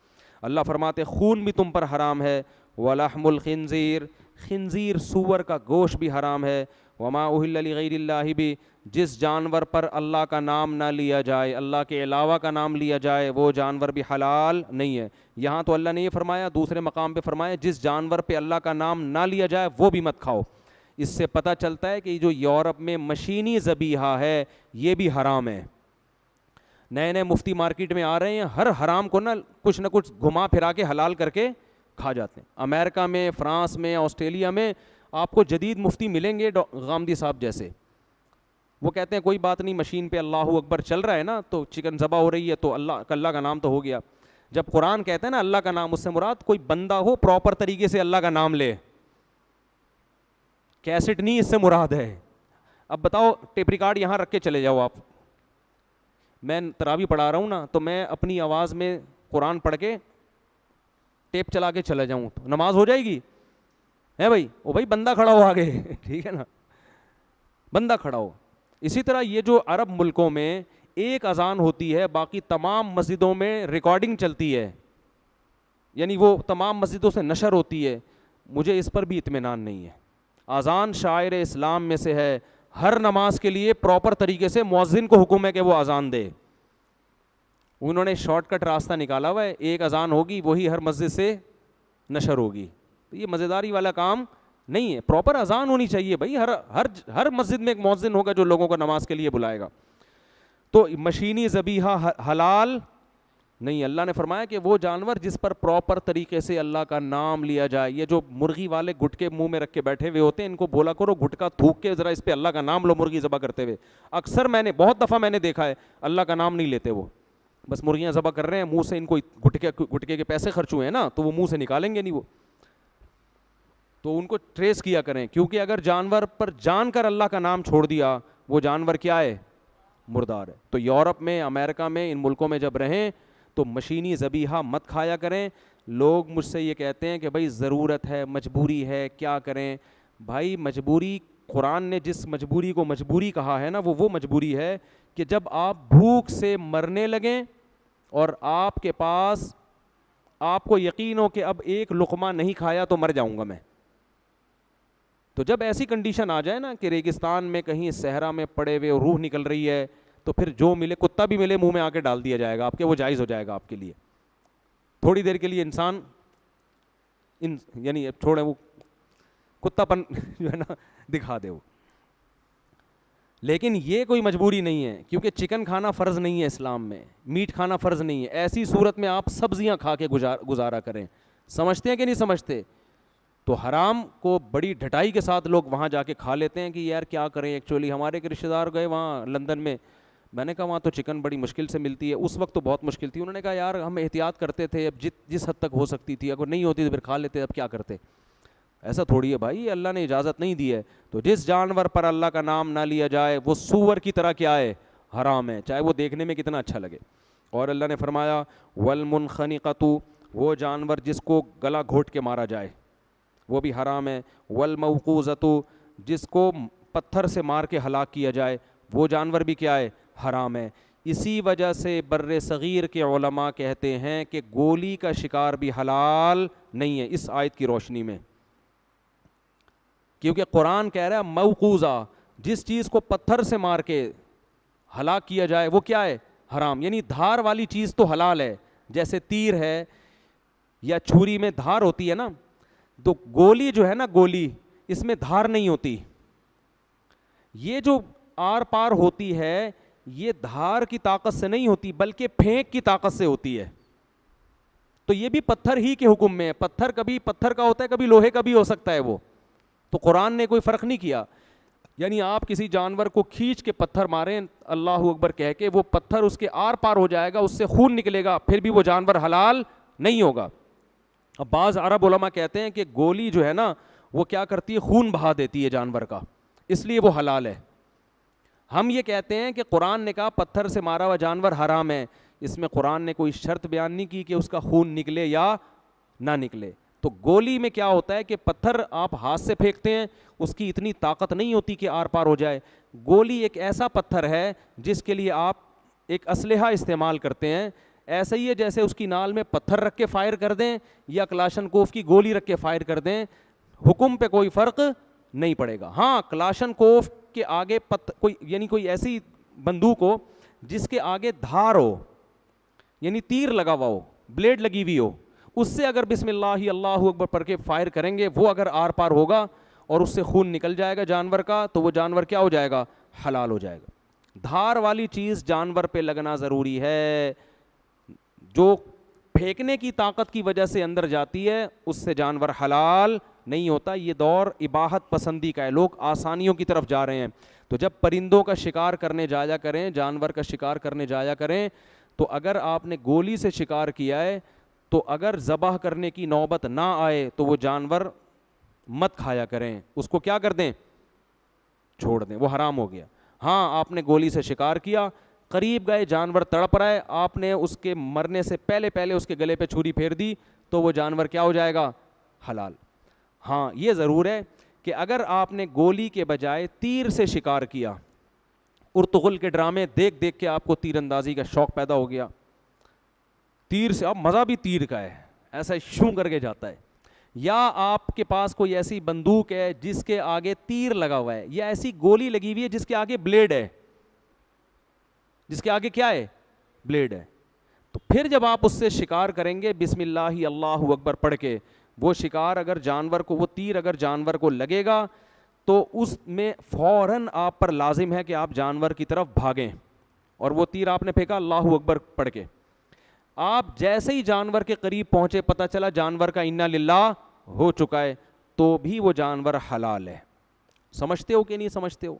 اللہ فرماتے خون بھی تم پر حرام ہے. ولحم الخنزیر، خنزیر سور کا گوشت بھی حرام ہے. وما اہل لغیر اللہ بھی، جس جانور پر اللہ کا نام نہ لیا جائے، اللہ کے علاوہ کا نام لیا جائے، وہ جانور بھی حلال نہیں ہے. یہاں تو اللہ نے یہ فرمایا، دوسرے مقام پہ فرمایا جس جانور پہ اللہ کا نام نہ لیا جائے وہ بھی مت کھاؤ. اس سے پتہ چلتا ہے کہ جو یورپ میں مشینی ذبیحہ ہے یہ بھی حرام ہے. نئے نئے مفتی مارکیٹ میں آ رہے ہیں، ہر حرام کو نہ کچھ گھما پھرا کے حلال کر کے کھا جاتے ہیں. امریکہ میں، فرانس میں، آسٹریلیا میں آپ کو جدید مفتی ملیں گے غامدی صاحب جیسے. وہ کہتے ہیں کوئی بات نہیں، مشین پہ اللہ اکبر چل رہا ہے نا تو چکن ذبح ہو رہی ہے تو اللہ کا نام تو ہو گیا. جب قرآن کہتے ہیں نا اللہ کا نام، اس سے مراد کوئی بندہ ہو پراپر طریقے سے اللہ کا نام لے، کیسٹ نہیں اس سے مراد ہے. اب بتاؤ ٹیپ ریکارڈ یہاں رکھ کے چلے جاؤ آپ، میں تراویح پڑھا رہا ہوں نا تو میں اپنی آواز میں قرآن پڑھ کے ٹیپ چلا کے چلا جاؤں تو نماز ہو جائے گی؟ ہے بھائی؟ او بھائی بندہ کھڑا ہو آگے ٹھیک ہے نا، بندہ کھڑا ہو. اسی طرح یہ جو عرب ملکوں میں ایک اذان ہوتی ہے، باقی تمام مسجدوں میں ریکارڈنگ چلتی ہے، یعنی وہ تمام مسجدوں سے نشر ہوتی ہے. مجھے اس پر بھی اطمینان نہیں ہے. اذان شاعر اسلام میں سے ہے، ہر نماز کے لیے پراپر طریقے سے مؤذن کو حکم ہے کہ وہ اذان دے. انہوں نے شارٹ کٹ راستہ نکالا ہوا ہے, ایک اذان ہوگی وہی ہر مسجد سے نشر ہوگی. تو یہ مزیداری والا کام نہیں ہے, پراپر اذان ہونی چاہیے بھائی, ہر مسجد میں ایک مؤذن ہوگا جو لوگوں کو نماز کے لیے بلائے گا. تو مشینی ذبیحہ حلال نہیں. اللہ نے فرمایا کہ وہ جانور جس پر پراپر طریقے سے اللہ کا نام لیا جائے. یہ جو مرغی والے گٹکے منہ میں رکھ کے بیٹھے ہوئے ہوتے ہیں, ان کو بولا کرو گٹکا تھوک کے ذرا اس پہ اللہ کا نام لو مرغی ذبح کرتے ہوئے. اکثر بہت دفعہ میں نے دیکھا ہے اللہ کا نام نہیں لیتے, وہ بس مرغیاں ذبح کر رہے ہیں, منہ سے ان کو گٹکے کے پیسے خرچ ہوئے ہیں نا, تو وہ منہ سے نکالیں گے نہیں وہ. تو ان کو ٹریس کیا کریں, کیونکہ اگر جانور پر جان کر اللہ کا نام چھوڑ دیا, وہ جانور کیا ہے؟ مردار ہے. تو یورپ میں, امریکہ میں, ان ملکوں میں جب رہیں تو مشینی ذبیحہ مت کھایا کریں. لوگ مجھ سے یہ کہتے ہیں کہ بھائی ضرورت ہے, مجبوری ہے, کیا کریں؟ بھائی مجبوری, قرآن نے جس مجبوری کو مجبوری کہا ہے نا, وہ مجبوری ہے کہ جب آپ بھوک سے مرنے لگیں اور آپ کے پاس, آپ کو یقین ہو کہ اب ایک لقمہ نہیں کھایا تو مر جاؤں گا میں. تو جب ایسی کنڈیشن آ جائے نا کہ ریگستان میں کہیں صحرا میں پڑے ہوئے روح نکل رہی ہے, تو پھر جو ملے, کتا بھی ملے منہ میں آ کے ڈال دیا جائے گا آپ کے, وہ جائز ہو جائے گا آپ کے لیے. تھوڑی دیر کے لیے انسان یعنی چھوڑیں, وہ کتا پن جو ہے نا دکھا دے وہ. لیکن یہ کوئی مجبوری نہیں ہے, کیونکہ چکن کھانا فرض نہیں ہے اسلام میں, میٹ کھانا فرض نہیں ہے. ایسی صورت میں آپ سبزیاں کھا کے گزارا کریں. سمجھتے ہیں کہ نہیں سمجھتے؟ تو حرام کو بڑی ڈھٹائی کے ساتھ لوگ وہاں جا کے کھا لیتے ہیں کہ یار کیا کریں. ایکچولی ہمارے ایک رشتہ دار گئے وہاں لندن میں نے کہا وہاں تو چکن بڑی مشکل سے ملتی ہے. اس وقت تو بہت مشکل تھی. انہوں نے کہا یار ہم احتیاط کرتے تھے, اب جس حد تک ہو سکتی تھی, اگر نہیں ہوتی تو پھر کھا لیتے, اب کیا کرتے. ایسا تھوڑی ہے بھائی, اللہ نے اجازت نہیں دی ہے. تو جس جانور پر اللہ کا نام نہ لیا جائے وہ سور کی طرح کیا ہے؟ حرام ہے, چاہے وہ دیکھنے میں کتنا اچھا لگے. اور اللہ نے فرمایا والمنخنقۃ, وہ جانور جس کو گلا گھوٹ کے مارا جائے وہ بھی حرام ہے. والموقوذۃ, جس کو پتھر سے مار کے ہلاک کیا جائے وہ جانور بھی کیا ہے؟ حرام ہے. اسی وجہ سے بر صغیر کے علماء کہتے ہیں کہ گولی کا شکار بھی حلال نہیں ہے اس آیت کی روشنی میں, کیونکہ قرآن کہہ رہا ہے موقوذہ, جس چیز کو پتھر سے مار کے ہلاک کیا جائے وہ کیا ہے؟ حرام. یعنی دھار والی چیز تو حلال ہے, جیسے تیر ہے یا چھری میں دھار ہوتی ہے نا, تو گولی جو ہے نا, گولی اس میں دھار نہیں ہوتی. یہ جو آر پار ہوتی ہے یہ دھار کی طاقت سے نہیں ہوتی بلکہ پھینک کی طاقت سے ہوتی ہے. تو یہ بھی پتھر ہی کے حکم میں ہے. پتھر کبھی پتھر کا ہوتا ہے, کبھی لوہے کا بھی ہو سکتا ہے وہ. تو قرآن نے کوئی فرق نہیں کیا. یعنی آپ کسی جانور کو کھینچ کے پتھر ماریں اللہ اکبر کہہ کے, وہ پتھر اس کے آر پار ہو جائے گا, اس سے خون نکلے گا, پھر بھی وہ جانور حلال نہیں ہوگا. اب بعض عرب علماء کہتے ہیں کہ گولی جو ہے نا وہ کیا کرتی ہے؟ خون بہا دیتی ہے جانور کا, اس لیے وہ حلال ہے. ہم یہ کہتے ہیں کہ قرآن نے کہا پتھر سے مارا ہوا جانور حرام ہے, اس میں قرآن نے کوئی شرط بیان نہیں کی کہ اس کا خون نکلے یا نہ نکلے. تو گولی میں کیا ہوتا ہے کہ پتھر آپ ہاتھ سے پھینکتے ہیں, اس کی اتنی طاقت نہیں ہوتی کہ آر پار ہو جائے. گولی ایک ایسا پتھر ہے جس کے لیے آپ ایک اسلحہ استعمال کرتے ہیں. ایسا ہی ہے جیسے اس کی نال میں پتھر رکھ کے فائر کر دیں یا کلاشن کوف کی گولی رکھ کے فائر کر دیں, حکم پہ کوئی فرق نہیں پڑے گا. ہاں کلاشن کوف کے آگے کوئی ایسی بندوق ہو جس کے آگے دھار ہو, یعنی تیر لگا ہوا ہو, بلیڈ لگی ہوئی ہو, اس سے اگر بسم اللہ اللہ اکبر پڑھ کے فائر کریں گے, وہ اگر آر پار ہوگا اور اس سے خون نکل جائے گا جانور کا, تو وہ جانور کیا ہو جائے گا؟ حلال ہو جائے گا. دھار والی چیز جانور پہ لگنا ضروری ہے, جو پھینکنے کی طاقت کی وجہ سے اندر جاتی ہے اس سے جانور حلال نہیں ہوتا. یہ دور اباحت پسندی کا ہے, لوگ آسانیوں کی طرف جا رہے ہیں. تو جب پرندوں کا شکار کرنے جایا کریں, جانور کا شکار کرنے جایا کریں, تو اگر آپ نے گولی سے شکار کیا ہے تو اگر ذبح کرنے کی نوبت نہ آئے تو وہ جانور مت کھایا کریں, اس کو کیا کر دیں؟ چھوڑ دیں, وہ حرام ہو گیا. ہاں آپ نے گولی سے شکار کیا, قریب گئے, جانور تڑپ رہا ہے, آپ نے اس کے مرنے سے پہلے اس کے گلے پہ چھری پھیر دی تو وہ جانور کیا ہو جائے گا؟ حلال. ہاں یہ ضرور ہے کہ اگر آپ نے گولی کے بجائے تیر سے شکار کیا, ارطغرل کے ڈرامے دیکھ دیکھ کے آپ کو تیر اندازی کا شوق پیدا ہو گیا, تیر سے اب مزہ بھی تیر کا ہے, ایسا شوں کر کے جاتا ہے, یا آپ کے پاس کوئی ایسی بندوق ہے جس کے آگے تیر لگا ہوا ہے, یا ایسی گولی لگی ہوئی ہے جس کے آگے بلیڈ ہے, جس کے آگے کیا ہے؟ بلیڈ ہے, تو پھر جب آپ اس سے شکار کریں گے بسم اللہ اللہ اکبر پڑھ کے، وہ شکار اگر جانور کو، وہ تیر اگر جانور کو لگے گا تو اس میں فوراً آپ پر لازم ہے کہ آپ جانور کی طرف بھاگیں، اور وہ تیر آپ نے پھینکا اللہ اکبر پڑھ کے، آپ جیسے ہی جانور کے قریب پہنچے پتہ چلا جانور کا انا للہ ہو چکا ہے، تو بھی وہ جانور حلال ہے. سمجھتے ہو کہ نہیں سمجھتے ہو؟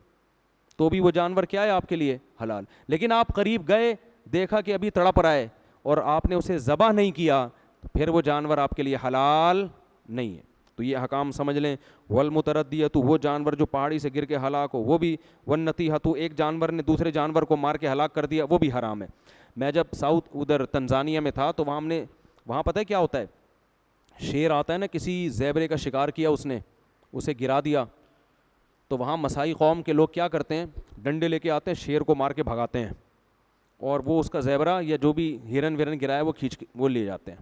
تو بھی وہ جانور کیا ہے آپ کے لیے؟ حلال. لیکن آپ قریب گئے، دیکھا کہ ابھی تڑپ رہا ہے اور آپ نے اسے ذبح نہیں کیا، تو پھر وہ جانور آپ کے لیے حلال نہیں ہے. تو یہ احکام سمجھ لیں. والمتردیۃ، وہ جانور جو پہاڑی سے گر کے ہلاک ہو وہ بھی، والنطیحۃ، ایک جانور نے دوسرے جانور کو مار کے ہلاک کر دیا وہ بھی حرام ہے. میں جب ساؤتھ ادھر تنزانیہ میں تھا تو وہاں پتہ ہے کیا ہوتا ہے، شیر آتا ہے نا، کسی زیبرے کا شکار کیا اس نے، اسے گرا دیا، تو وہاں مسائی قوم کے لوگ کیا کرتے ہیں، ڈنڈے لے کے آتے ہیں، شیر کو مار کے بھگاتے ہیں، اور وہ اس کا زیبرا یا جو بھی ہرن ویرن گرایا وہ کھینچ کے وہ لے جاتے ہیں.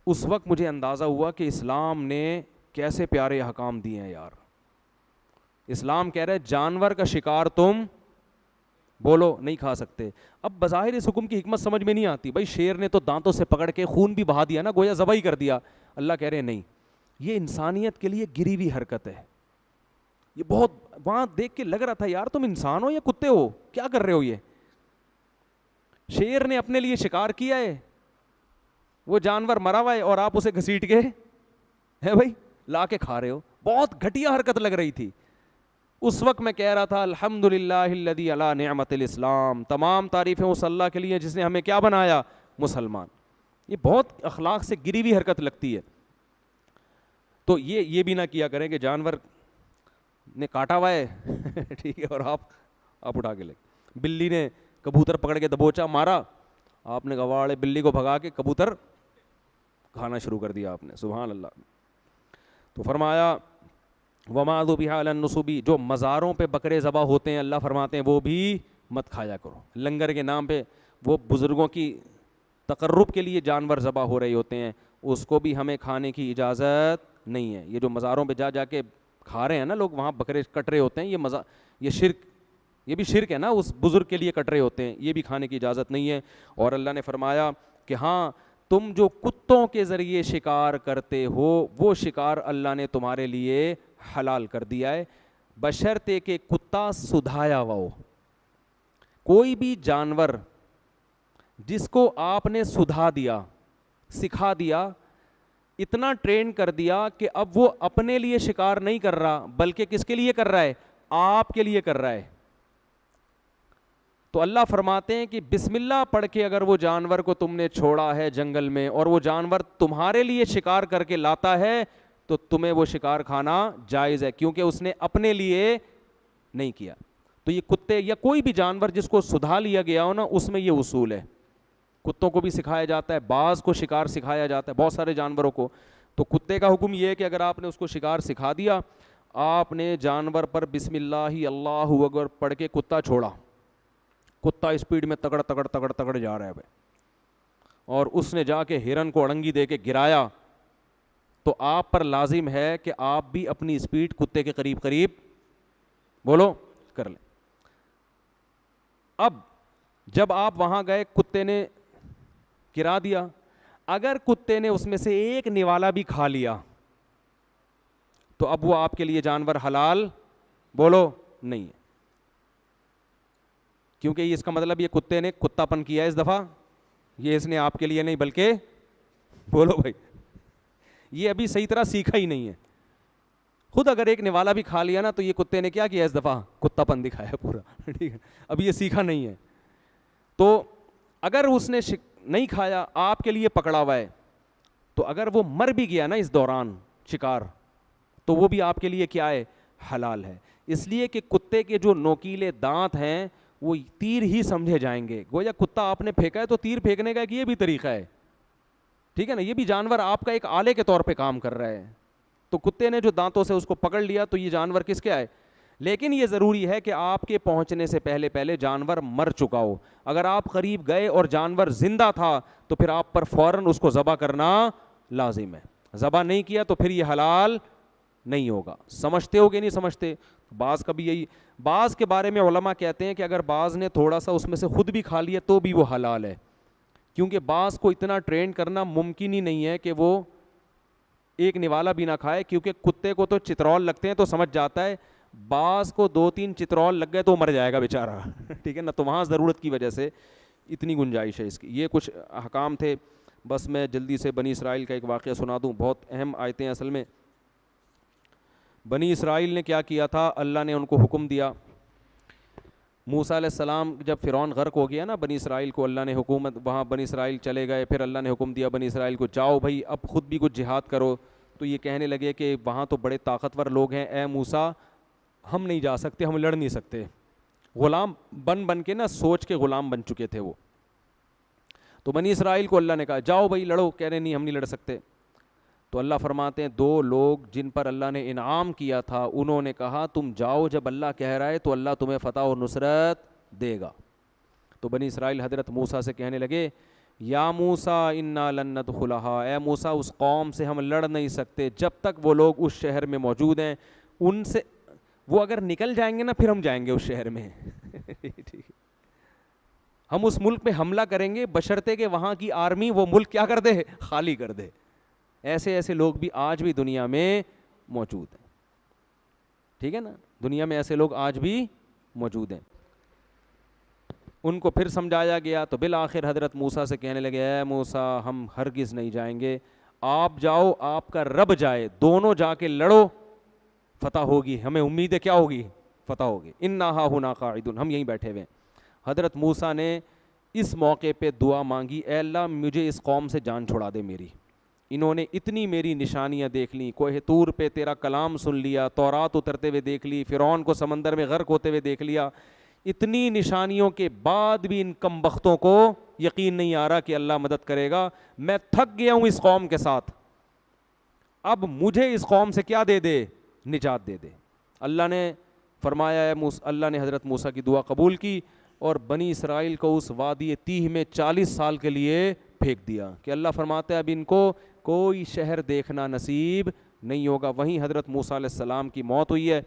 اس وقت مجھے اندازہ ہوا کہ اسلام نے کیسے پیارے احکام دیے ہیں یار. اسلام کہہ رہا ہے جانور کا شکار تم بولو نہیں کھا سکتے. اب بظاہر اس حکم کی حکمت سمجھ میں نہیں آتی، بھائی شیر نے تو دانتوں سے پکڑ کے خون بھی بہا دیا نا، گویا ذبح ہی کر دیا. اللہ کہہ رہے ہیں نہیں، یہ انسانیت کے لیے گری ہوئی حرکت ہے. یہ بہت وہاں دیکھ کے لگ رہا تھا یار تم انسان ہو یا کتے ہو، کیا کر رہے ہو؟ یہ شیر نے اپنے لیے شکار کیا ہے، وہ جانور مرا ہوا ہے اور آپ اسے گھسیٹ کے ہے بھائی لا کے کھا رہے ہو. بہت گھٹیا حرکت لگ رہی تھی. اس وقت میں کہہ رہا تھا الحمدللہ الذی علی نعمت الاسلام، تمام تعریفیں اس اللہ کے لیے جس نے ہمیں کیا بنایا؟ مسلمان. یہ بہت اخلاق سے گری ہوئی حرکت لگتی ہے. تو یہ بھی نہ کیا کریں کہ جانور نے کاٹا ہوا ہے ٹھیک ہے اور آپ اٹھا کے لے. بلی نے کبوتر پکڑ کے دبوچا مارا، آپ نے گواڑے بلی کو بھگا کے کبوتر کھانا شروع کر دیا آپ نے. سبحان اللہ. تو فرمایا وما ذبح علی النصب، جو مزاروں پہ بکرے ذبح ہوتے ہیں اللہ فرماتے ہیں وہ بھی مت کھایا کرو. لنگر کے نام پہ وہ بزرگوں کی تقرب کے لیے جانور ذبح ہو رہے ہوتے ہیں، اس کو بھی ہمیں کھانے کی اجازت نہیں ہے. یہ جو مزاروں پہ جا کے کھا رہے ہیں نا لوگ، وہاں بکرے کٹ رہے ہوتے ہیں، یہ شرک، یہ بھی شرک ہے نا، اس بزرگ کے لیے کٹ رہے ہوتے ہیں، یہ بھی کھانے کی اجازت نہیں ہے. اور اللہ نے فرمایا کہ ہاں تم جو کتوں کے ذریعے شکار کرتے ہو وہ شکار اللہ نے تمہارے لیے حلال کر دیا ہے، بشرطے کہ کتا سدھایا ہوا ہو. کوئی بھی جانور جس کو آپ نے سدھا دیا، سکھا دیا، اتنا ٹرین کر دیا کہ اب وہ اپنے لیے شکار نہیں کر رہا بلکہ کس کے لیے کر رہا ہے؟ آپ کے لیے کر رہا ہے. تو اللہ فرماتے ہیں کہ بسم اللہ پڑھ کے اگر وہ جانور کو تم نے چھوڑا ہے جنگل میں اور وہ جانور تمہارے لیے شکار کر کے لاتا ہے تو تمہیں وہ شکار کھانا جائز ہے، کیونکہ اس نے اپنے لیے نہیں کیا. تو یہ کتے یا کوئی بھی جانور جس کو سدھا لیا گیا ہو نا، اس میں یہ اصول ہے. کتوں کو بھی سکھایا جاتا ہے، بعض کو شکار سکھایا جاتا ہے، بہت سارے جانوروں کو. تو کتے کا حکم یہ ہے کہ اگر آپ نے اس کو شکار سکھا دیا، آپ نے جانور پر بسم اللہ اللہ اکبر پڑھ کے کتا چھوڑا، کتا اسپیڈ میں تگڑ تگڑ تگڑ تگڑ جا رہا ہے بھائی، اور اس نے جا کے ہرن کو اڑنگی دے کے گرایا، تو آپ پر لازم ہے کہ آپ بھی اپنی اسپیڈ کتے کے قریب قریب بولو کر لیں. اب جب آپ وہاں گئے، کتے نے گرا دیا، اگر کتے نے اس میں سے ایک نوالا بھی کھا لیا تو اب وہ آپ کے لیے جانور حلال بولو نہیں ہے، کیونکہ یہ اس کا مطلب یہ کتے نے کتا پن کیا ہے اس دفعہ، یہ اس نے آپ کے لیے نہیں بلکہ بولو بھائی یہ ابھی صحیح طرح سیکھا ہی نہیں ہے. خود اگر ایک نوالا بھی کھا لیا نا تو یہ کتے نے کیا کیا اس دفعہ؟ کتا پن دکھایا پورا ٹھیک ہے، ابھی یہ سیکھا نہیں ہے. تو اگر اس نے نہیں کھایا، آپ کے لیے پکڑا ہوا ہے، تو اگر وہ مر بھی گیا نا اس دوران شکار، تو وہ بھی آپ کے لیے کیا ہے؟ حلال ہے. اس لیے کہ کتے کے جو نوکیلے دانت ہیں وہ تیر ہی سمجھے جائیں گے. گویا کتا آپ نے پھینکا ہے تو تیر پھینکنے کا ایک یہ بھی طریقہ ہے، ٹھیک ہے نا، یہ بھی جانور آپ کا ایک آلے کے طور پہ کام کر رہا ہے. تو کتے نے جو دانتوں سے اس کو پکڑ لیا تو یہ جانور کس کے آئے؟ لیکن یہ ضروری ہے کہ آپ کے پہنچنے سے پہلے پہلے جانور مر چکا ہو. اگر آپ قریب گئے اور جانور زندہ تھا تو پھر آپ پر فوراً اس کو ذبح کرنا لازم ہے. ذبح نہیں کیا تو پھر یہ حلال نہیں ہوگا. سمجھتے ہو کہ نہیں سمجھتے؟ بعض کا بھی یہی، بعض کے بارے میں علماء کہتے ہیں کہ اگر بعض نے تھوڑا سا اس میں سے خود بھی کھا لیا تو بھی وہ حلال ہے. کیونکہ باز کو اتنا ٹرین کرنا ممکن ہی نہیں ہے کہ وہ ایک نوالا بھی نہ کھائے, کیونکہ کتے کو تو چترول لگتے ہیں تو سمجھ جاتا ہے, باز کو 2-3 چترول لگ گئے تو مر جائے گا بیچارہ, ٹھیک ہے نا. تو وہاں ضرورت کی وجہ سے اتنی گنجائش ہے اس کی. یہ کچھ احکام تھے. بس میں جلدی سے بنی اسرائیل کا ایک واقعہ سنا دوں, بہت اہم آیتیں ہیں اصل میں. بنی اسرائیل نے کیا کیا تھا, اللہ نے ان کو حکم دیا. موسیٰ علیہ السلام جب فرعون غرق ہو گیا نا, بنی اسرائیل کو اللہ نے حکومت, وہاں بنی اسرائیل چلے گئے, پھر اللہ نے حکم دیا بنی اسرائیل کو جاؤ بھائی اب خود بھی کچھ جہاد کرو. تو یہ کہنے لگے کہ وہاں تو بڑے طاقتور لوگ ہیں, اے موسیٰ ہم نہیں جا سکتے, ہم لڑ نہیں سکتے. غلام بن کے نا سوچ کے غلام بن چکے تھے وہ. تو بنی اسرائیل کو اللہ نے کہا جاؤ بھائی لڑو, کہہ رہے نہیں ہم نہیں لڑ سکتے. تو اللہ فرماتے ہیں 2 لوگ جن پر اللہ نے انعام کیا تھا انہوں نے کہا تم جاؤ, جب اللہ کہہ رہا ہے تو اللہ تمہیں فتح اور نصرت دے گا. تو بنی اسرائیل حضرت موسیٰ سے کہنے لگے یا موسیٰ انا لن ندخلھا, اے موسیٰ اس قوم سے ہم لڑ نہیں سکتے جب تک وہ لوگ اس شہر میں موجود ہیں. ان سے وہ اگر نکل جائیں گے نا پھر ہم جائیں گے اس شہر میں. ہم اس ملک پہ حملہ کریں گے بشرطے کہ وہاں کی آرمی وہ ملک کیا کر دے, خالی کر دے. ایسے لوگ بھی آج بھی دنیا میں موجود ہیں, ٹھیک ہے نا, دنیا میں ایسے لوگ آج بھی موجود ہیں. ان کو پھر سمجھایا گیا تو بالآخر حضرت موسیٰ سے کہنے لگے اے موسیٰ ہم ہرگز نہیں جائیں گے, آپ جاؤ آپ کا رب جائے, دونوں جا کے لڑو, فتح ہوگی, ہمیں امید ہے کیا ہوگی, فتح ہوگی. انا ہاہنا قاعدون, ہم یہیں بیٹھے ہوئے ہیں. حضرت موسیٰ نے اس موقع پہ دعا مانگی, اے اللہ مجھے اس قوم سے جان چھڑا دے میری, انہوں نے اتنی میری نشانیاں دیکھ لیں, کوہ طور پہ تیرا کلام سن لیا, تورات اترتے ہوئے دیکھ لی, فرعون کو سمندر میں غرق ہوتے ہوئے دیکھ لیا, اتنی نشانیوں کے بعد بھی ان کم بختوں کو یقین نہیں آ رہا کہ اللہ مدد کرے گا. میں تھک گیا ہوں اس قوم کے ساتھ, اب مجھے اس قوم سے کیا دے دے, نجات دے دے. اللہ نے فرمایا اللہ نے حضرت موسیٰ کی دعا قبول کی اور بنی اسرائیل کو اس وادی تیہ میں 40 سال کے لیے پھینک دیا کہ اللہ فرماتا ہے اب ان کو کوئی شہر دیکھنا نصیب نہیں ہوگا. وہیں حضرت موسیٰ علیہ السلام کی موت ہوئی ہے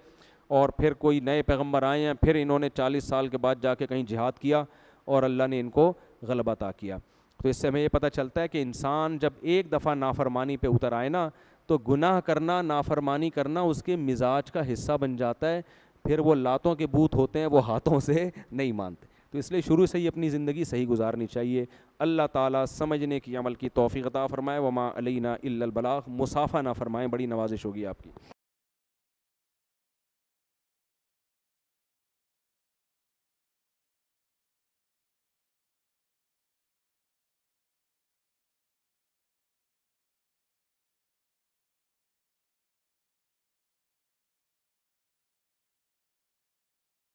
اور پھر کوئی نئے پیغمبر آئے ہیں, پھر انہوں نے 40 سال کے بعد جا کے کہیں جہاد کیا اور اللہ نے ان کو غلبہ عطا کیا. تو اس سے ہمیں یہ پتہ چلتا ہے کہ انسان جب ایک دفعہ نافرمانی پہ اتر آئے نا تو گناہ کرنا, نافرمانی کرنا اس کے مزاج کا حصہ بن جاتا ہے, پھر وہ لاتوں کے بوت ہوتے ہیں, وہ ہاتھوں سے نہیں مانتے. تو اس لیے شروع سے ہی اپنی زندگی صحیح گزارنی چاہیے. اللہ تعالیٰ سمجھنے کی عمل کی توفیق عطا فرمائے. وما علینا الا البلاغ, مسافہ نہ فرمائیں, بڑی نوازش ہوگی آپ کی.